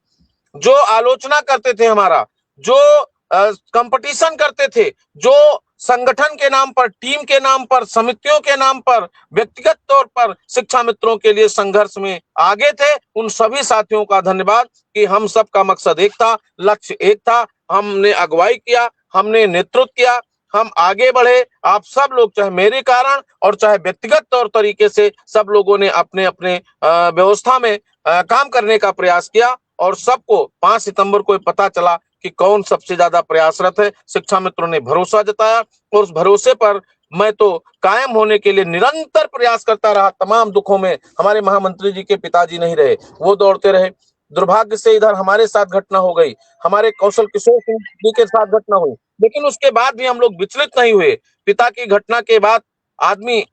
जो आलोचना करते थे हमारा, जो कंपटीशन करते थे, जो संगठन के नाम पर, टीम के नाम पर, समितियों के नाम पर, व्यक्तिगत तौर पर शिक्षा मित्रों के लिए संघर्ष में आगे थे। उन सभी साथियों का धन्यवाद कि हम सबका मकसद एक था, लक्ष्य एक था, हमने अगुवाई किया, हमने नेतृत्व किया, हम आगे बढ़े। आप सब लोग, चाहे मेरे कारण और चाहे व्यक्तिगत तौर तरीके से, सब लोगों ने अपने अपने व्यवस्था में काम करने का प्रयास किया और सबको 5 सितंबर को पता चला कि कौन सबसे ज्यादा प्रयासरत है। शिक्षा मित्रों ने भरोसा जताया और उस भरोसे पर मैं तो कायम होने के लिए निरंतर प्रयास करता रहा। तमाम दुखों में हमारे महामंत्री जी के पिताजी नहीं रहे, वो दौड़ते रहे। दुर्भाग्य से इधर हमारे साथ घटना हो गई, हमारे कौशल किशोर सिंह जी के साथ घटना हुई, लेकिन उसके बाद भी हम लोग विचलित नहीं हुए। पिता की घटना के बाद आदमी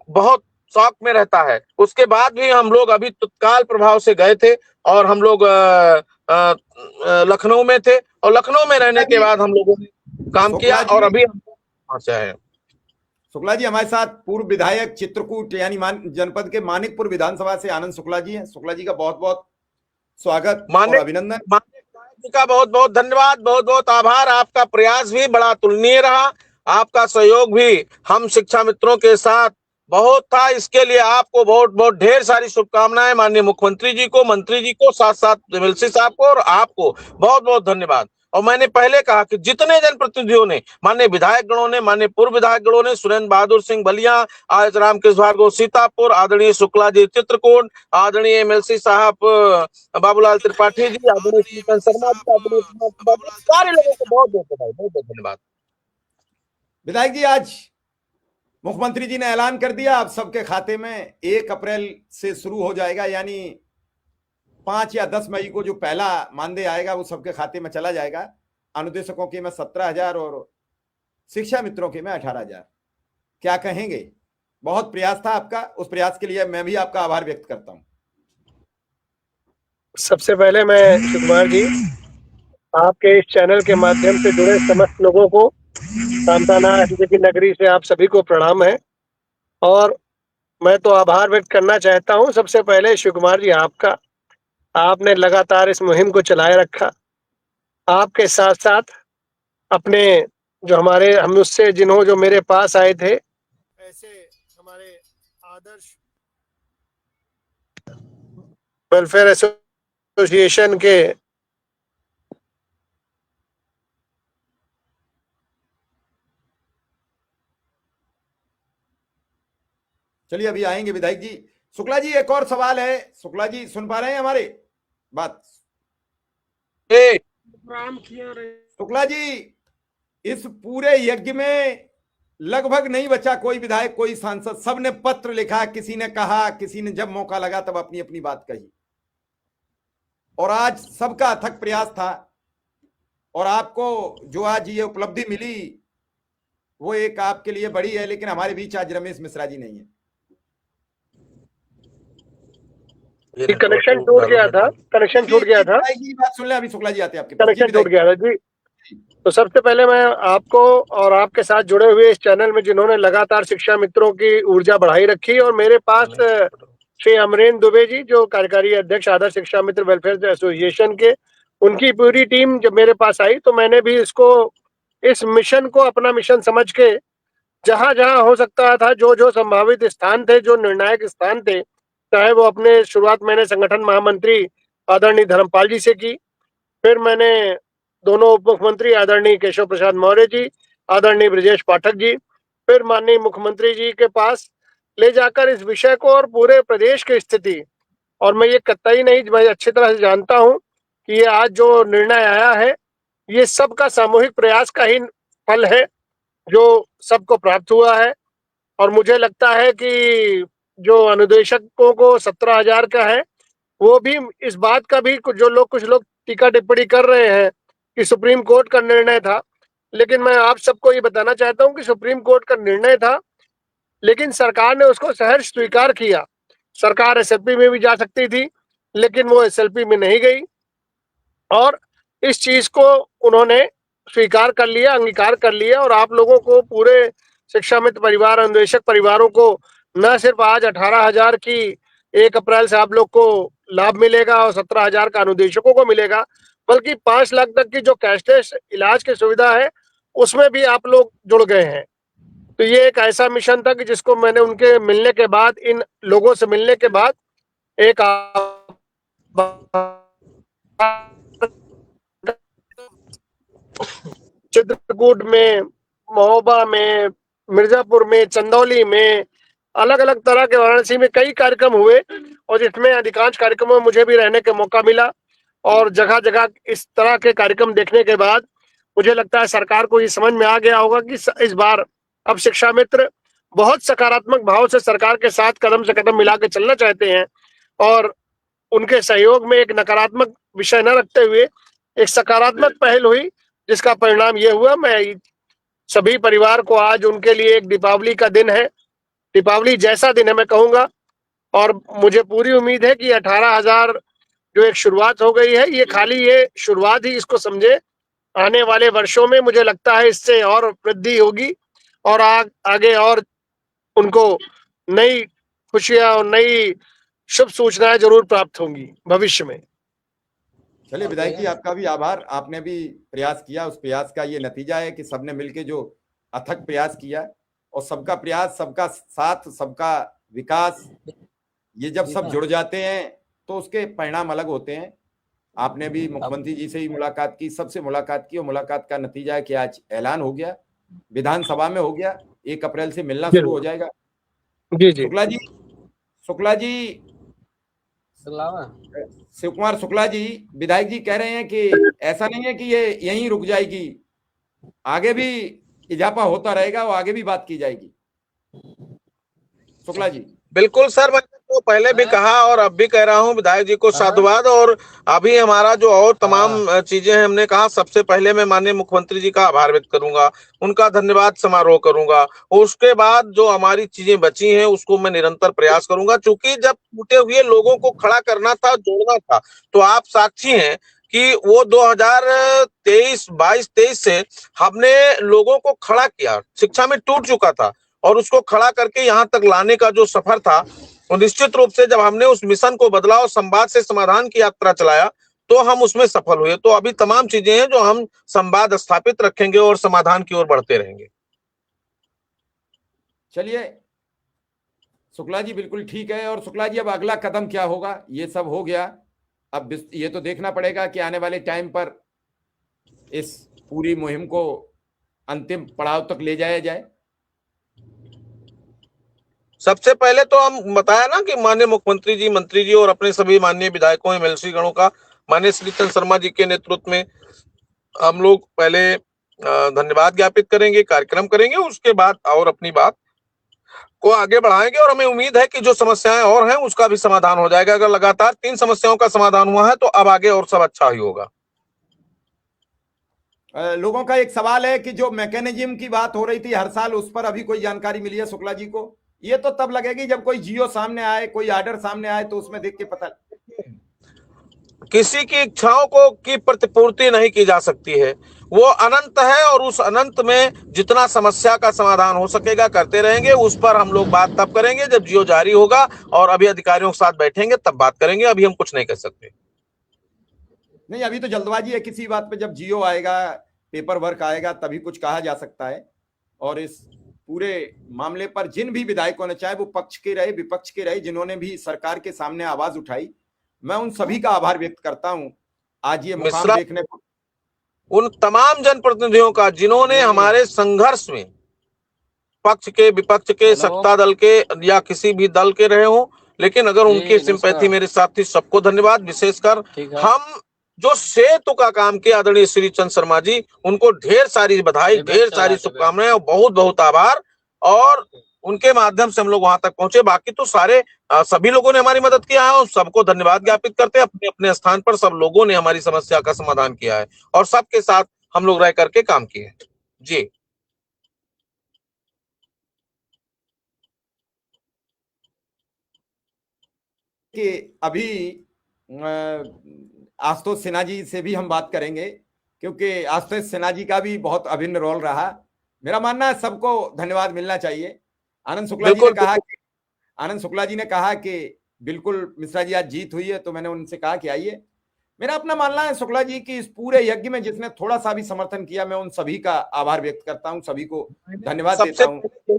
बहुत शौक में रहता है, उसके बाद भी हम लोग अभी तत्काल प्रभाव से गए थे और हम लोग लखनऊ में थे और लखनऊ में रहने के बाद हम लोगों ने काम किया और अभी हम पहुंचे हैं। शुक्ला जी हमारे साथ पूर्व विधायक चित्रकूट यानी जनपद के मानिकपुर विधानसभा से आनंद शुक्ला जी हैं। शुक्ला जी का बहुत बहुत स्वागत और अभिनंदन। जी का बहुत बहुत धन्यवाद, बहुत बहुत आभार। आपका प्रयास भी बड़ा तुलनीय रहा, आपका सहयोग भी हम शिक्षा मित्रों के साथ बहुत था। इसके लिए आपको बहुत बहुत ढेर सारी शुभकामनाएं। माननीय मुख्यमंत्री जी को, मंत्री जी को, साथ साथ एमएलसी साहब को और आपको बहुत बहुत धन्यवाद। और मैंने पहले कहा कि जितने जनप्रतिनिधियों ने, माननीय विधायक गणों ने, माननीय पूर्व विधायक गणों ने, सुरेंद्र बहादुर सिंह बलिया, आज रामकृष्ण भार्गव सीतापुर, आदरणीय शुक्ला जी चित्रकूट, आदरणीय एमएलसी साहब बाबूलाल त्रिपाठी जी, आदरणीय शर्मा जी, आदरणीय सारे लोगों को बहुत बहुत धन्यवाद। विधायक जी, आज मुख्यमंत्री जी ने ऐलान कर दिया अब सबके खाते में 1 अप्रैल से शुरू हो जाएगा, यानी 5 या 10 मई को जो पहला मानदेय आएगा वो सबके खाते में चला जाएगा। अनुदेशकों के में 17,000 और शिक्षा मित्रों के में 18,000। क्या कहेंगे? बहुत प्रयास था आपका, उस प्रयास के लिए मैं भी आपका आभार व्यक्त करता हूं। सबसे पहले मैं सुकुमार जी, आपके इस चैनल के माध्यम से जुड़े समस्त लोगों को सांताना की नगरी से आप सभी को प्रणाम है और मैं तो आभार व्यक्त करना चाहता हूं सबसे पहले शिव कुमार जी आपका, आपने लगातार इस मुहिम को चलाए रखा। आपके साथ साथ अपने जो हमारे हम उससे जिन्हों जो मेरे पास आए थे, ऐसे हमारे आदर्श वेलफेयर एसोसिएशन के चलिए अभी आएंगे विधायक जी। शुक्ला जी एक और सवाल है। शुक्ला जी सुन पा रहे हैं हमारे बात? शुक्ला जी, इस पूरे यज्ञ में लगभग नहीं बचा कोई विधायक, कोई सांसद, सबने पत्र लिखा, किसी ने कहा, किसी ने जब मौका लगा तब अपनी अपनी बात कही, और आज सबका अथक प्रयास था और आपको जो आज ये उपलब्धि मिली वो एक आपके लिए बड़ी है। लेकिन हमारे बीच आज रमेश मिश्रा जी नहीं है। कनेक्शन टूट गया था, कनेक्शन छूट गया था। बात सुन ले, अभी शुक्ला जी आते हैं आपके पास। कनेक्शन टूट गया था जी। तो सबसे पहले मैं आपको और आपके साथ जुड़े हुए इस चैनल में जिन्होंने लगातार शिक्षा मित्रों की ऊर्जा बढ़ाई रखी, और मेरे पास श्री अमरेंद्र दुबे जी जो कार्यकारी अध्यक्ष आदर्श शिक्षा मित्र वेलफेयर एसोसिएशन के, उनकी पूरी टीम जब मेरे पास आई तो मैंने भी इस मिशन को अपना मिशन समझ के जहां जहां हो सकता था, जो जो संभावित स्थान थे, जो निर्णायक स्थान थे, चाहे वो अपने शुरुआत मैंने संगठन महामंत्री आदरणीय धर्मपाल जी से की, फिर मैंने दोनों उप मुख्यमंत्री आदरणीय केशव प्रसाद मौर्य जी, आदरणीय ब्रजेश पाठक जी, फिर माननीय मुख्यमंत्री जी के पास ले जाकर इस विषय को और पूरे प्रदेश की स्थिति, और मैं ये कतई नहीं, मैं अच्छी तरह से जानता हूं कि ये आज जो निर्णय आया है ये सबका सामूहिक प्रयास का ही फल है जो सबको प्राप्त हुआ है। और मुझे लगता है कि जो अनुदेशकों को 17,000 का है, वो भी इस बात का भी कुछ लोग टीका टिप्पणी कर रहे हैं कि सुप्रीम कोर्ट का निर्णय था, लेकिन मैं आप सबको ये बताना चाहता हूं कि सुप्रीम कोर्ट का निर्णय था, लेकिन सरकार ने उसको सहर्ष स्वीकार किया। सरकार एसएलपी में भी जा सकती थी, लेकिन वो एसएलपी में नहीं गई और इस चीज को उन्होंने स्वीकार कर लिया, अंगीकार कर लिया। और आप लोगों को, पूरे शिक्षा मित्र परिवार, अनुदेशक परिवारों को न सिर्फ आज 18,000 की 1 अप्रैल से आप लोग को लाभ मिलेगा और 17,000 का अनुदेशकों को मिलेगा, बल्कि 5 लाख तक की जो कैशलेस इलाज की सुविधा है उसमें भी आप लोग जुड़ गए हैं। तो ये एक ऐसा मिशन था कि जिसको मैंने उनके मिलने के बाद, इन लोगों से मिलने के बाद, एक चित्रकूट में, महोबा में, मिर्जापुर में, चंदौली में, अलग अलग तरह के, वाराणसी में कई कार्यक्रम हुए, और जिसमें अधिकांश कार्यक्रमों में मुझे भी रहने का मौका मिला। और जगह जगह इस तरह के कार्यक्रम देखने के बाद मुझे लगता है सरकार को ये समझ में आ गया होगा कि इस बार अब शिक्षा मित्र बहुत सकारात्मक भाव से सरकार के साथ कदम से कदम मिला के चलना चाहते हैं, और उनके सहयोग में एक नकारात्मक विषय न रखते हुए एक सकारात्मक पहल हुई, जिसका परिणाम ये हुआ। मैं सभी परिवार को आज उनके लिए एक दीपावली का दिन है, दीपावली जैसा दिन है मैं कहूंगा, और मुझे पूरी उम्मीद है कि 18,000 जो एक शुरुआत हो गई है, ये खाली ये शुरुआत ही इसको समझे। आने वाले वर्षों में मुझे लगता है इससे और वृद्धि होगी और आगे और उनको नई खुशियां और नई शुभ सूचनाएं जरूर प्राप्त होंगी भविष्य में। चलिए विधायक जी, आपका भी आभार। आपने भी प्रयास किया, उस प्रयास का ये नतीजा है कि सबने मिलकर जो अथक प्रयास किया, और सबका प्रयास, सबका साथ, सबका विकास, ये जब सब जुड़ जाते हैं तो उसके परिणाम अलग होते हैं। आपने भी मुख्यमंत्री जी से ही मुलाकात की, सबसे मुलाकात की, और मुलाकात का नतीजा है कि आज ऐलान हो गया, विधानसभा में हो गया, 1 अप्रैल से मिलना शुरू हो जाएगा। जी जी। शुक्ला जी शिव कुमार शुक्ला जी, विधायक जी कह रहे हैं कि ऐसा नहीं है कि ये यहीं रुक जाएगी, आगे भी इजाफा होता रहेगा, वो आगे भी बात की जाएगी। शुक्ला जी। बिल्कुल सर, मैंने तो पहले भी कहा और अब भी कह रहा हूं, विधायक जी को साधुवाद। और अभी हमारा जो और तमाम चीजें हैं, हमने कहा सबसे पहले मैं माननीय मुख्यमंत्री जी का आभार व्यक्त करूंगा, उनका धन्यवाद समारोह करूंगा, और उसके बाद जो हमारी चीजें बची हैं उसको मैं निरंतर प्रयास करूंगा। चूंकि जब टूटे हुए लोगों को खड़ा करना था, जोड़ना था, तो आप साक्षी हैं कि वो 2023 से हमने लोगों को खड़ा किया। शिक्षा में टूट चुका था और उसको खड़ा करके यहाँ तक लाने का जो सफर था और निश्चित रूप से जब हमने उस मिशन को बदला और संवाद से समाधान की यात्रा चलाया तो हम उसमें सफल हुए। तो अभी तमाम चीजें हैं जो हम संवाद स्थापित रखेंगे और समाधान की ओर बढ़ते रहेंगे। चलिए शुक्ला जी, बिल्कुल ठीक है। और शुक्ला जी, अब अगला कदम क्या होगा? ये सब हो गया, अब ये तो देखना पड़ेगा कि आने वाले टाइम पर इस पूरी मुहिम को अंतिम पड़ाव तक ले जाया जाए। सबसे पहले तो हम बताया ना कि माननीय मुख्यमंत्री जी, मंत्री जी और अपने सभी माननीय विधायकों, एमएलसी गणों का माननीय श्री चंद्र शर्मा जी के नेतृत्व में हम लोग पहले धन्यवाद ज्ञापित करेंगे, कार्यक्रम करेंगे, उसके बाद और अपनी बात को आगे बढ़ाएंगे। और हमें उम्मीद है कि जो समस्याएं और हैं उसका भी समाधान हो जाएगा। अगर लगातार 3 समस्याओं का समाधान हुआ है तो अब आगे और सब अच्छा ही होगा। लोगों का एक सवाल है कि जो मैकेनिज्म की बात हो रही थी हर साल, उस पर अभी कोई जानकारी मिली है शुक्ला जी को? ये तो तब लगेगी जब कोई जियो सामने आए, कोई आर्डर सामने आए, तो उसमें देख के पता। किसी की इच्छाओं को की प्रतिपूर्ति नहीं की जा सकती है, वो अनंत है और उस अनंत में जितना समस्या का समाधान हो सकेगा करते रहेंगे। उस पर हम लोग बात तब करेंगे जब जियो जारी होगा और अभी अधिकारियों के साथ बैठेंगे तब बात करेंगे। अभी हम कुछ नहीं कर सकते। नहीं, अभी तो जल्दबाजी है किसी बात पे। जब जियो आएगा, पेपर वर्क आएगा, तभी कुछ कहा जा सकता है। और इस पूरे मामले पर जिन भी विधायकों ने, चाहे वो पक्ष के रहे विपक्ष के रहे, जिन्होंने भी सरकार के सामने आवाज उठाई, मैं उन सभी का आभार व्यक्त करता हूं आज ये मुकाम देखने को। उन तमाम जनप्रतिनिधियों का जिन्होंने हमारे संघर्ष में पक्ष के, विपक्ष के, सत्ता दल के या किसी भी दल के रहे हो, लेकिन अगर उनकी सिंपैथी मेरे साथ थी, सबको धन्यवाद। विशेषकर हम जो सेतु का काम किया आदरणीय श्री चंद्र शर्मा जी, उनको ढेर सारी बधाई, ढेर सारी शुभकामनाएं और बहुत बहुत आभार। और उनके माध्यम से हम लोग वहां तक पहुंचे। बाकी तो सारे सभी लोगों ने हमारी मदद किया है और सबको धन्यवाद ज्ञापित करते हैं। अपने अपने स्थान पर सब लोगों ने हमारी समस्या का समाधान किया है और सबके साथ हम लोग रह करके काम किए जी। कि अभी आशुतोष सिन्हा जी से भी हम बात करेंगे, क्योंकि आशुतोष सिन्हा जी का भी बहुत अभिन्न रोल रहा। मेरा मानना है सबको धन्यवाद मिलना चाहिए। आनंद शुक्ला जी ने कहा कि बिल्कुल मिश्रा जी आज जीत हुई है, तो मैंने उनसे कहा कि आइए। मेरा अपना मानना है शुक्ला जी की इस पूरे यज्ञ में जिसने थोड़ा सा भी समर्थन किया, मैं उन सभी का आभार व्यक्त करता हूं, सभी को धन्यवाद देता हूं।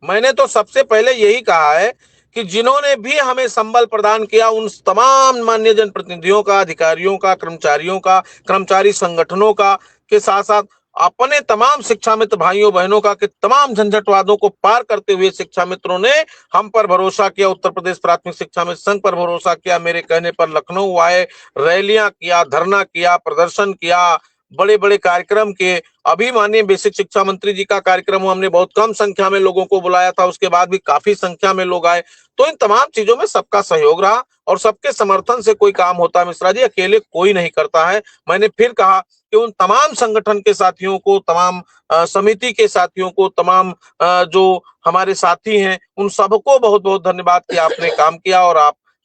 मैंने तो सबसे पहले यही कहा है कि जिन्होंने भी हमें संबल प्रदान किया, उन तमाम माननीय जनप्रतिनिधियों का, अधिकारियों का, कर्मचारियों का, कर्मचारी संगठनों का, के साथ साथ अपने तमाम शिक्षा मित्र भाइयों बहनों का, कि तमाम झंझटवादों को पार करते हुए शिक्षा मित्रों ने हम पर भरोसा किया, उत्तर प्रदेश प्राथमिक शिक्षा मित्र संघ पर भरोसा किया, मेरे कहने पर लखनऊ आए, रैलियां किया, धरना किया, प्रदर्शन किया, बड़े बड़े कार्यक्रम किए। अभी माननीय बेसिक शिक्षा मंत्री जी का कार्यक्रम हमने बहुत कम संख्या में लोगों को बुलाया था, उसके बाद भी काफी संख्या में लोग आए। तो इन तमाम चीजों में सबका सहयोग रहा और सबके समर्थन से कोई काम होता है मिश्रा जी, अकेले कोई नहीं करता है। मैंने फिर कहा कि उन तमाम संगठन के साथियों को, तमाम समिति के साथियों को, तमाम जो हमारे साथी हैं, उन सबको बहुत बहुत धन्यवाद कि आपने काम किया और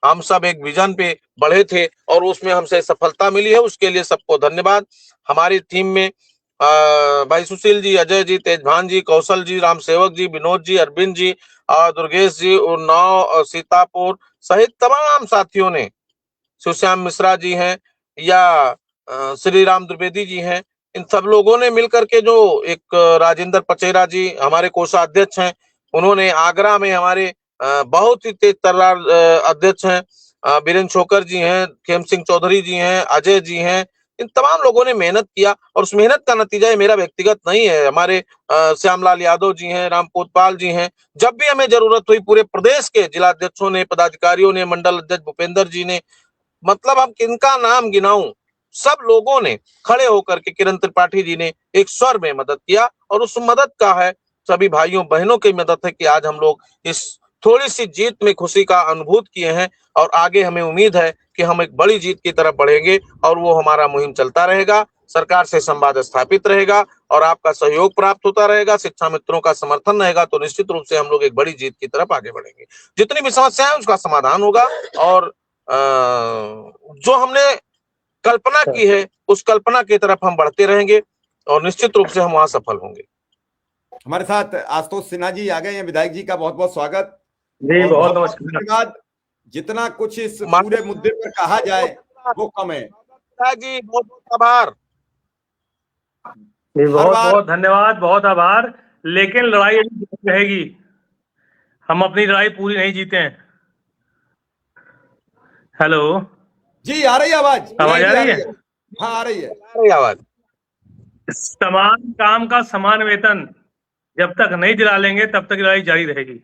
हम सब एक विजन पे बढ़े थे और उसमें हमसे सफलता मिली है, उसके लिए सबको धन्यवाद। हमारी टीम में भाई सुशील जी, अजय जी, तेजभान जी, कौशल जी, राम सेवक जी, विनोद जी, अरविंद जी, दुर्गेश जी, उन्नाव, सीतापुर सहित तमाम साथियों ने, सुश्याम मिश्रा जी हैं या श्री राम द्विवेदी जी हैं, इन सब लोगों ने मिलकर के, जो एक राजेंद्र पचेरा जी हमारे कोषाध्यक्ष हैं, उन्होंने आगरा में हमारे बहुत ही तेज तर्रार अध्यक्ष हैं, बीरेंद्र छोकर जी हैं, खेम सिंह चौधरी जी हैं, अजय जी हैं, इन तमाम लोगों ने मेहनत किया और उस मेहनत का नतीजा मेरा व्यक्तिगत नहीं है। हमारे श्यामलाल यादव जी हैं, राम पोतपाल जी हैं, जब भी हमें जरूरत हुई पूरे प्रदेश के जिलाध्यक्षों ने, पदाधिकारियों ने, मंडल अध्यक्ष भूपेंद्र जी ने, मतलब हम किनका नाम गिनाऊं, सब लोगों ने खड़े होकर के, किरण त्रिपाठी जी ने एक स्वर में मदद किया और उस मदद का है सभी भाइयों बहनों की मदद है कि आज हम लोग इस थोड़ी सी जीत में खुशी का अनुभूत किए हैं और आगे हमें उम्मीद है कि हम एक बड़ी जीत की तरफ बढ़ेंगे और वो हमारा मुहिम चलता रहेगा, सरकार से संवाद स्थापित रहेगा और आपका सहयोग प्राप्त होता रहेगा, शिक्षा मित्रों का समर्थन रहेगा, तो निश्चित रूप से हम लोग एक बड़ी जीत की तरफ आगे बढ़ेंगे। जितनी भी समस्या है उसका समाधान होगा और जो हमने कल्पना की है उस कल्पना की तरफ हम बढ़ते रहेंगे और निश्चित रूप से हम वहां सफल होंगे। हमारे साथ आशुतोष सिन्हा जी आ गए हैं, विधायक जी का बहुत बहुत स्वागत। जी और बहुत बहुत नमस्कार धन्यवाद। जितना कुछ इस पूरे मुद्दे पर कहा जाए वो कम है। जी, बहुत बहुत आभार। जी, हर बहुत बार बहुत धन्यवाद, बहुत आभार। लेकिन लड़ाई अभी जारी रहेगी, हम अपनी लड़ाई पूरी नहीं जीते हैं। हेलो, जी आ रही है आवाज, आवाज विधायक आ जी, रही है? हाँ आ रही है। आ रही आवाज। समान काम का समान वेतन जब तक नहीं दिला लेंगे तब तक लड़ाई जारी रहेगी।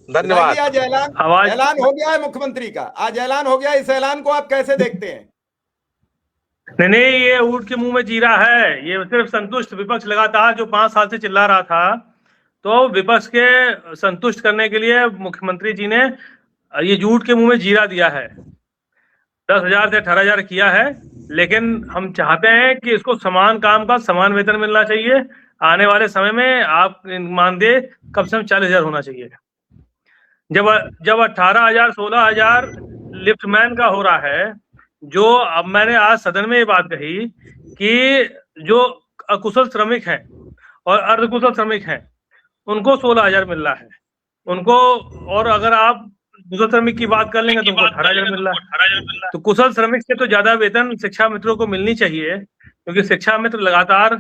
विधायक जी, धन्यवाद। आज आवाज ऐलान हो गया है मुख्यमंत्री का, आज ऐलान हो गया। इस ऐलान को आप कैसे देखते हैं? नहीं, ये ऊंट के मुंह में जीरा है। ये सिर्फ संतुष्ट विपक्ष लगातार जो 5 साल से चिल्ला रहा था, तो विपक्ष के संतुष्ट करने के लिए मुख्यमंत्री जी ने ये ऊंट के मुंह में जीरा दिया है। 10,000 से 18,000 किया है, लेकिन हम चाहते हैं कि इसको समान काम का समान वेतन मिलना चाहिए। आने वाले समय में आप मानदेय कम से कम 40,000 होना चाहिए। जब 18,000 16,000 लिफ्टमैन का हो रहा है, जो अब मैंने आज सदन में ये बात कही कि जो अकुशल श्रमिक हैं और अर्धकुशल श्रमिक हैं उनको 16,000 मिल रहा है उनको, और अगर आप कुशल श्रमिक की बात कर लेंगे तो उनको 18,000 मिल रहा है। तो कुशल श्रमिक से तो ज्यादा वेतन शिक्षा मित्रों को मिलनी चाहिए, क्योंकि शिक्षा मित्र लगातार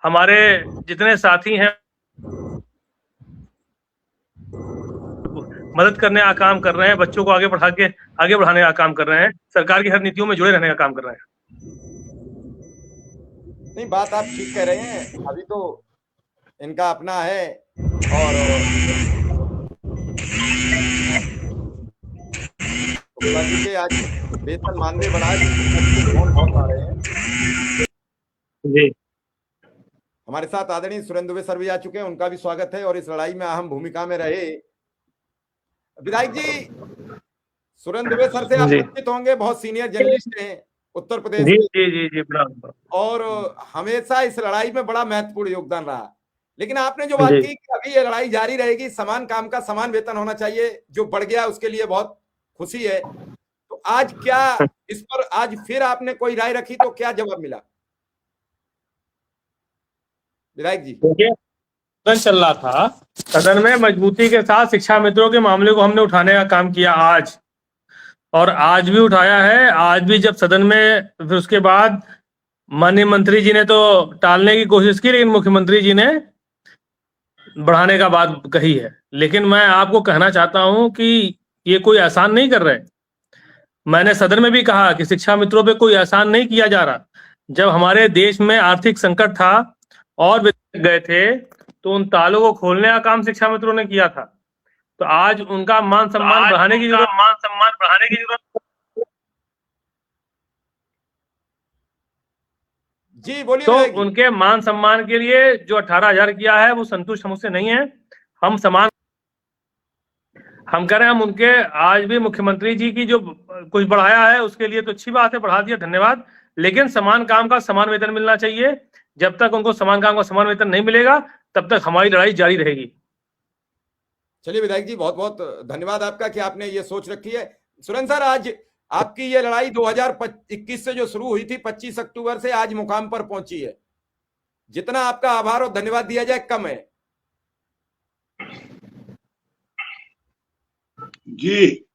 हमारे जितने साथी हैं मदद करने का काम कर रहे हैं, बच्चों को आगे बढ़ाने का काम कर रहे हैं, सरकार की हर नीतियों में जुड़े रहने का काम कर रहे हैं। नहीं, बात आप ठीक कह रहे हैं। अभी तो इनका अपना है और के आज वेतन मानदेय बढ़ा बहुत आ रहे हैं जी। हमारे साथ आदरणीय सुरेंद्र दुबे सर भी आ चुके हैं, उनका भी स्वागत है और इस लड़ाई में अहम भूमिका में रहे। विधायक जी, सुरेंद्र दुबे सर से आप परिचित होंगे, बहुत सीनियर जर्नलिस्ट हैं उत्तर प्रदेश जी जी जी जी और हमेशा इस लड़ाई में बड़ा महत्वपूर्ण योगदान रहा। लेकिन आपने जो बात की कि अभी ये लड़ाई जारी रहेगी, समान काम का समान वेतन होना चाहिए, जो बढ़ गया उसके लिए बहुत खुशी है। तो आज क्या इस पर आज फिर आपने कोई राय रखी तो क्या जवाब मिला विधायक जी? सदन चल रहा था, सदन में मजबूती के साथ शिक्षा मित्रों के मामले को हमने उठाने का काम किया आज, और आज भी उठाया है। आज भी जब सदन में, फिर उसके बाद माननीय मंत्री जी ने तो टालने की कोशिश की, लेकिन मुख्यमंत्री जी ने बढ़ाने का बात कही है। लेकिन मैं आपको कहना चाहता हूं कि ये कोई एहसान नहीं कर रहे। मैंने सदन में भी कहा कि शिक्षा मित्रों पे कोई एहसान नहीं किया जा रहा। जब हमारे देश में आर्थिक संकट था और गए थे तो उन तालों को खोलने का काम शिक्षा मित्रों ने किया था। तो आज उनका मान सम्मान बढ़ाने की जरूरत। जी बोलिए। तो उनके मान सम्मान के लिए जो 18,000 किया है वो संतुष्ट हमसे नहीं है। हम कह रहे हैं, हम उनके आज भी मुख्यमंत्री जी की जो कुछ बढ़ाया है उसके लिए तो अच्छी बात है, बढ़ा दिया, धन्यवाद। लेकिन समान काम का समान वेतन मिलना चाहिए। जब तक उनको समान काम का समान वेतन नहीं मिलेगा तब तक हमारी लड़ाई जारी रहेगी। चलिए विधायक जी, बहुत बहुत धन्यवाद आपका कि आपने ये सोच रखी है। सुरेंद्र सर, आज आपकी ये लड़ाई 2021 से जो शुरू हुई थी 25 अक्टूबर से आज मुकाम पर पहुंची है। जितना आपका आभार और धन्यवाद दिया जाए कम है। जी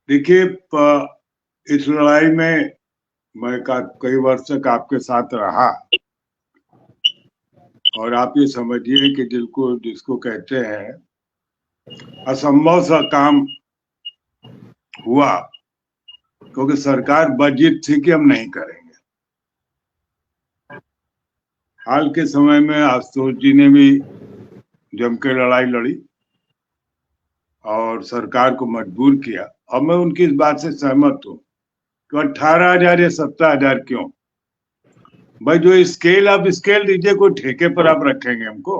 देखिए, इस लड़ाई में मैं कई वर्ष तक आपके साथ रहा, और आप ये समझिए कि जिसको कहते हैं असंभव सा काम हुआ, क्योंकि सरकार बजट थी कि हम नहीं करेंगे। हाल के समय में आशुतोष जी ने भी जम के लड़ाई लड़ी और सरकार को मजबूर किया, और मैं उनकी इस बात से सहमत हूं कि 18,000 या 17,000 क्यों भाई, जो स्केल आप स्केल दीजिए, कोई ठेके पर आप रखेंगे हमको?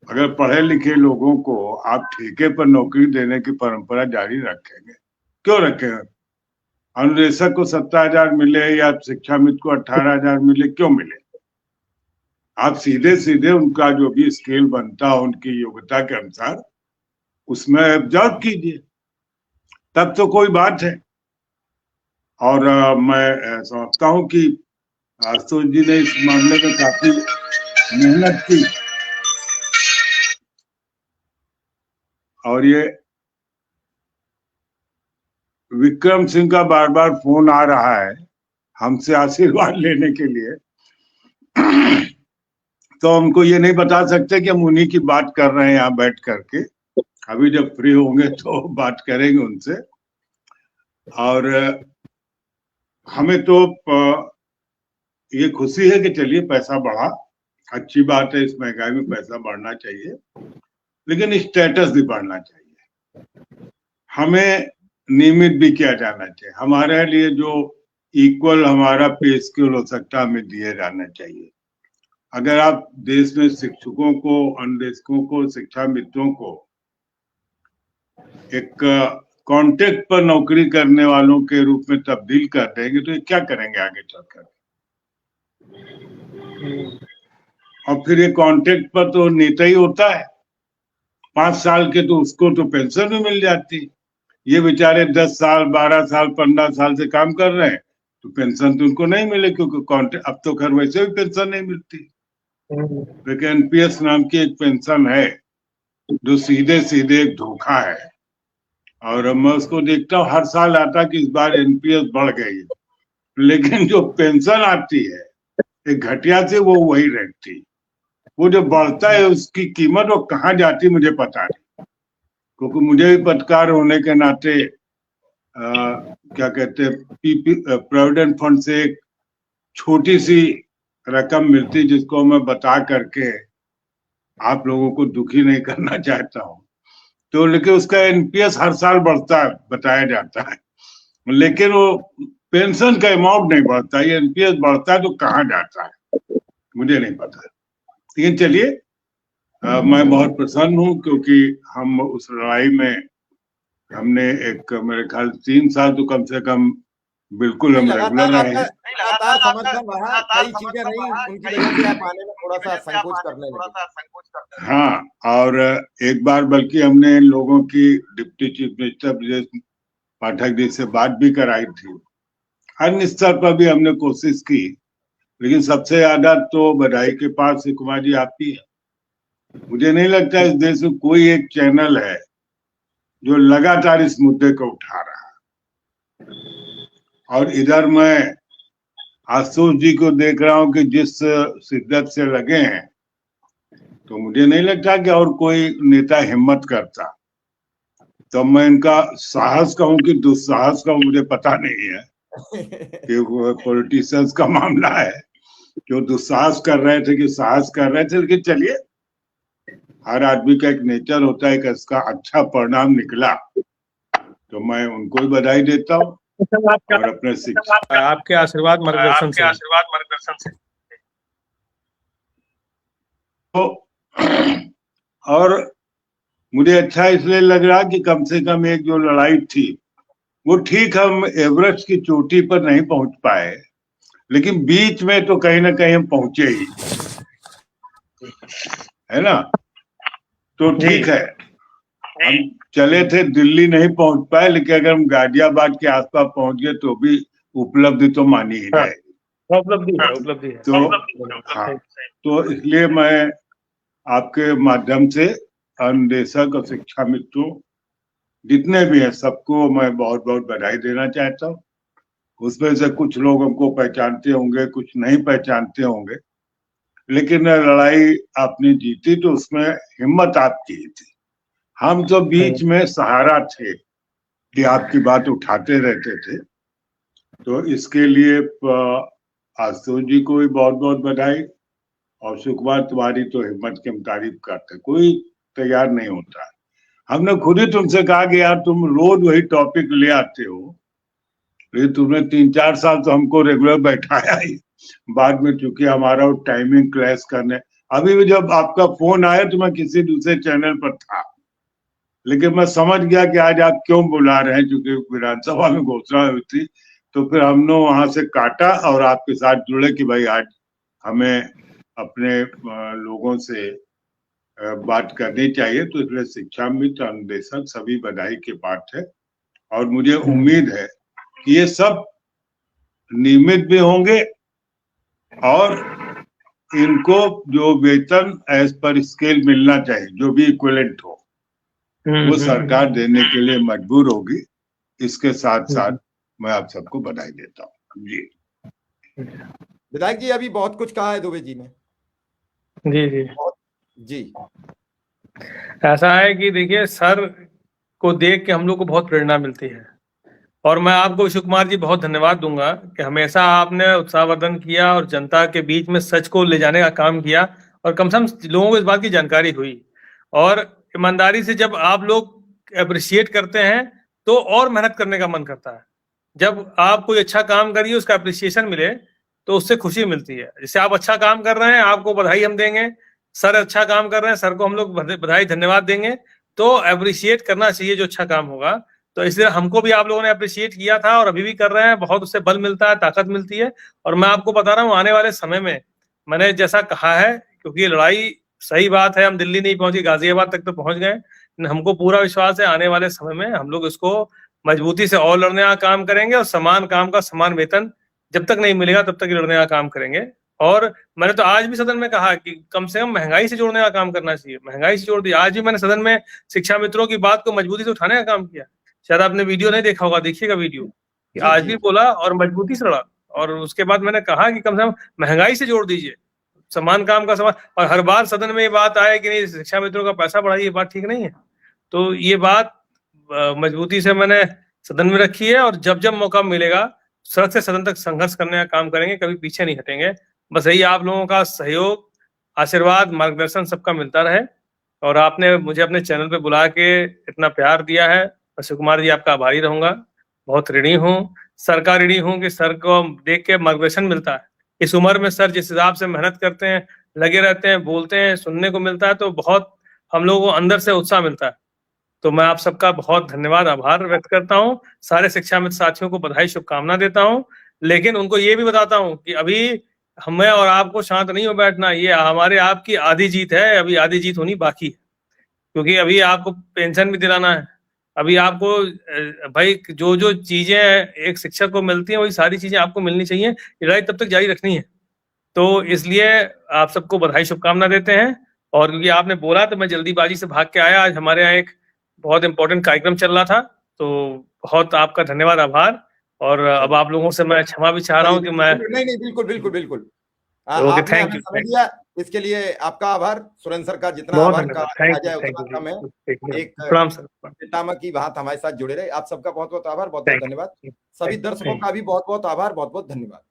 अगर पढ़े लिखे लोगों को आप ठेके पर नौकरी देने की परंपरा जारी रखेंगे, क्यों रखेंगे? अनुदेशक को 17,000 मिले या शिक्षा मित्र को 18,000 मिले, क्यों मिले? आप सीधे सीधे उनका जो भी स्केल बनता है उनकी योग्यता के अनुसार उसमें ऑब्जर्व कीजिए, तब तो कोई बात है। और मैं समझता हूं कि आशुतोष जी ने इस मामले में काफी मेहनत की और ये विक्रम सिंह का बार बार फोन आ रहा है हमसे आशीर्वाद लेने के लिए, तो हमको ये नहीं बता सकते कि हम उन्हीं की बात कर रहे हैं यहाँ बैठ करके। अभी जब फ्री होंगे तो बात करेंगे उनसे। और हमें तो ये खुशी है कि चलिए पैसा बढ़ा, अच्छी बात है, इस महंगाई में पैसा बढ़ना चाहिए, लेकिन स्टेटस भी बढ़ना चाहिए। हमें नियमित भी किया जाना चाहिए। हमारे लिए जो इक्वल हमारा पे स्केल हो सकता है हमें दिए जाना चाहिए। अगर आप देश में शिक्षकों को, अन्वेषकों को, शिक्षा मित्रों को एक कॉन्ट्रैक्ट पर नौकरी करने वालों के रूप में तब्दील कर देंगे तो ये क्या करेंगे आगे चलकर? और फिर ये कॉन्ट्रैक्ट पर तो नेता ही होता है, 5 साल के, तो उसको तो पेंशन भी मिल जाती। ये बेचारे 10 साल, 12 साल, 15 साल से काम कर रहे हैं तो पेंशन तो उनको नहीं मिले, क्योंकि कॉन्ट्रैक्ट अब तो खैर वैसे भी पेंशन नहीं मिलती। लेकिन एनपीएस नाम की एक पेंशन है जो सीधे सीधे एक धोखा है, और मैं उसको देखता हूँ हर साल आता कि इस बार एनपीएस बढ़ गई, लेकिन जो पेंशन आती है एक घटिया से वो वही रहती। वो जो बढ़ता है उसकी कीमत वो कहाँ जाती मुझे पता नहीं, क्योंकि मुझे भी पत्रकार होने के नाते क्या कहते प्रोविडेंट फंड से एक छोटी सी रकम मिलती जिसको मैं बता करके आप लोगों को दुखी नहीं करना चाहता हूँ। तो लेकिन उसका एनपीएस हर साल बढ़ता है बताया जाता है, लेकिन वो पेंशन का अमाउंट नहीं बढ़ता। ये एनपीएस बढ़ता है तो कहाँ जाता है मुझे नहीं पता। लेकिन चलिए, मैं बहुत प्रसन्न हूँ क्योंकि हम उस लड़ाई में हमने एक मेरे ख्याल 3 साल तो कम से कम बिल्कुल हम रेगुलर रहे हैं। लगातार समर्थन रहा, कई चीजें रही उनकी वजह से आप आने में थोड़ा सा संकोच करने लगे। हाँ, और एक बार बल्कि हमने लोगों की deputy chief minister Brajesh Pathak ji से बात भी कराई थी। अन्य स्तर पर भी हमने कोशिश की, लेकिन सबसे ज्यादा तो बधाई के पास कुमार जी आप ही है। मुझे नहीं लगता इस देश में कोई एक चैनल है जो लगातार इस मुद्दे को उठा रहा है। और इधर मैं आशुतोष जी को देख रहा हूं कि जिस शिद्दत से लगे हैं, तो मुझे नहीं लगता कि और कोई नेता हिम्मत करता। तो मैं इनका साहस कहूं कि दुस्साहस कहूं मुझे पता नहीं है कि वो पॉलिटिशियंस का मामला है, जो दुस्साहस कर रहे थे कि साहस कर रहे थे। लेकिन चलिए, हर आदमी का एक नेचर होता है कि इसका अच्छा परिणाम निकला, तो मैं उनको भी बधाई देता हूँ और अपने शिक्षक आपके आशीर्वाद मार्गदर्शन से तो और मुझे अच्छा इसलिए लग रहा कि कम से कम एक जो लड़ाई थी वो ठीक, हम एवरेस्ट की चोटी पर नहीं पहुंच पाए, लेकिन बीच में तो कहीं ना कहीं हम पहुंचे ही, है ना? तो ठीक है, हम चले थे, दिल्ली नहीं पहुंच पाए, लेकिन अगर हम गाजियाबाद के आसपास पहुंच गए तो भी उपलब्धि तो मानी ही जाएगी। उपलब्धि है। तो हाँ, तो इसलिए मैं आपके माध्यम से अन्वेषक और शिक्षा मित्रों जितने भी हैं सबको मैं बहुत बहुत बधाई देना चाहता हूँ। उसमें से कुछ लोग हमको पहचानते होंगे, कुछ नहीं पहचानते होंगे, लेकिन लड़ाई आपने जीती तो उसमें हिम्मत आपकी ही थी। हम तो बीच में सहारा थे कि आपकी बात उठाते रहते थे। तो इसके लिए आशुतोष जी को भी बहुत बहुत बधाई। और सुकुमार, तुम्हारी तो हिम्मत की हम तारीफ करते, कोई तैयार नहीं होता है। हमने खुद ही तुमसे कहा कि यार तुम रोज वही टॉपिक ले आते हो, लेकिन तुमने 3-4 साल तो हमको रेगुलर बैठाया ही। बाद में चूंकि हमारा वो टाइमिंग क्लैश करने, अभी भी जब आपका फोन आया तो मैं किसी दूसरे चैनल पर था, लेकिन मैं समझ गया कि आज आप क्यों बुला रहे हैं, क्योंकि विधानसभा में घोषणा हुई थी। तो फिर हमने वहां से काटा और आपके साथ जुड़े कि भाई आज हमें अपने लोगों से बात करनी चाहिए। तो इसलिए शिक्षा मित्र, अन्वेषक सभी बधाई के पात्र है। और मुझे उम्मीद है कि ये सब नियमित भी होंगे और इनको जो वेतन एज पर स्केल मिलना चाहिए, जो भी इक्विवेलेंट हो, वो सरकार देने के लिए मजबूर होगी। इसके साथ साथ मैं आप सबको बधाई देता हूँ। जी विधायक जी, अभी बहुत कुछ कहा है दुबे जी ने। जी जी जी, ऐसा है कि देखिए, सर को देख के हम लोग को बहुत प्रेरणा मिलती है और मैं आपको विश्व कुमार जी बहुत धन्यवाद दूंगा कि हमेशा आपने उत्साहवर्धन किया और जनता के बीच में सच को ले जाने का काम किया और कम से कम लोगों को इस बात की जानकारी हुई। और ईमानदारी से जब आप लोग अप्रिशिएट करते हैं तो और मेहनत करने का मन करता है। जब आप कोई अच्छा काम करिए, उसका अप्रिसिएशन मिले तो उससे खुशी मिलती है। जैसे आप अच्छा काम कर रहे हैं, आपको बधाई हम देंगे। सर अच्छा काम कर रहे हैं, सर को हम लोग बधाई धन्यवाद देंगे। तो अप्रिशिएट करना चाहिए जो अच्छा काम होगा। तो इसलिए हमको भी आप लोगों ने अप्रिशिएट किया था और अभी भी कर रहे हैं। बहुत उससे बल मिलता है, ताकत मिलती है। और मैं आपको बता रहा हूँ, आने वाले समय में मैंने जैसा कहा है, क्योंकि ये लड़ाई सही बात है, हम दिल्ली नहीं पहुंचे, गाजियाबाद तक तो पहुंच गए। हमको पूरा विश्वास है आने वाले समय में हम लोग इसको मजबूती से और लड़ने का काम करेंगे और समान काम का समान वेतन जब तक नहीं मिलेगा तब तक लड़ने का काम करेंगे। और मैंने तो आज भी सदन में कहा कि कम से कम महंगाई से जोड़ने का काम करना चाहिए। महंगाई से जोड़ दिया। आज भी मैंने सदन में शिक्षा मित्रों की बात को मजबूती से उठाने का काम किया। शायद आपने वीडियो नहीं देखा होगा, देखिएगा वीडियो। आज भी बोला और मजबूती से लड़ा। और उसके बाद मैंने कहा कि कम से कम महंगाई से जोड़ दीजिए, समान काम का समान। और हर बार सदन में ये बात आए कि नहीं शिक्षा मित्रों का पैसा बढ़ाइए, ये बात ठीक नहीं है। तो ये बात मजबूती से मैंने सदन में रखी है और जब जब मौका मिलेगा सड़क से सदन तक संघर्ष करने का काम करेंगे, कभी पीछे नहीं हटेंगे। बस यही आप लोगों का सहयोग, आशीर्वाद, मार्गदर्शन सबका मिलता रहे। और आपने मुझे अपने चैनल पे बुला के इतना प्यार दिया है, अशोक कुमार जी आपका आभारी रहूंगा। बहुत ऋणी हूँ, सर का ऋणी हूँ कि सर को देख के मार्गदर्शन मिलता है। इस उम्र में सर जिस हिसाब से मेहनत करते हैं, लगे रहते हैं, बोलते हैं, सुनने को मिलता है, तो बहुत हम लोगों को अंदर से उत्साह मिलता है। तो मैं आप सबका बहुत धन्यवाद, आभार व्यक्त करता हूँ। सारे शिक्षा मित्र साथियों को बधाई, शुभकामना देता हूँ। लेकिन उनको ये भी बताता हूँ कि अभी हमें और आपको शांत नहीं हो बैठना। ये हमारे आपकी आधी जीत है, अभी आधी जीत होनी बाकी है। क्योंकि अभी आपको पेंशन भी दिलाना है। अभी आपको भाई जो जो चीजें एक शिक्षक को मिलती हैं, वही सारी चीजें आपको मिलनी चाहिए। लड़ाई तब तक जारी रखनी है। तो इसलिए आप सबको बधाई, शुभकामना देते हैं। और क्योंकि आपने बोला तो मैं जल्दीबाजी से भाग के आया। आज हमारे यहाँ एक बहुत इंपॉर्टेंट कार्यक्रम चल रहा था। तो बहुत आपका धन्यवाद, आभार। और अब आप लोगों से मैं क्षमा भी चाह रहा हूँ कि मैं नहीं, बिल्कुल बिल्कुल बिल्कुल। Okay, thank you. समझ लिया, इसके लिए आपका आभार। सुरेंद्र सर का जितना बहुत आभार धन्यवाद, कहा जाए उतना कम है। एक प्रणाम सर। पितामह की बात हमारे साथ जुड़े रहे। आप सबका बहुत बहुत आभार, बहुत बहुत धन्यवाद। सभी दर्शकों का भी बहुत बहुत आभार, बहुत बहुत धन्यवाद।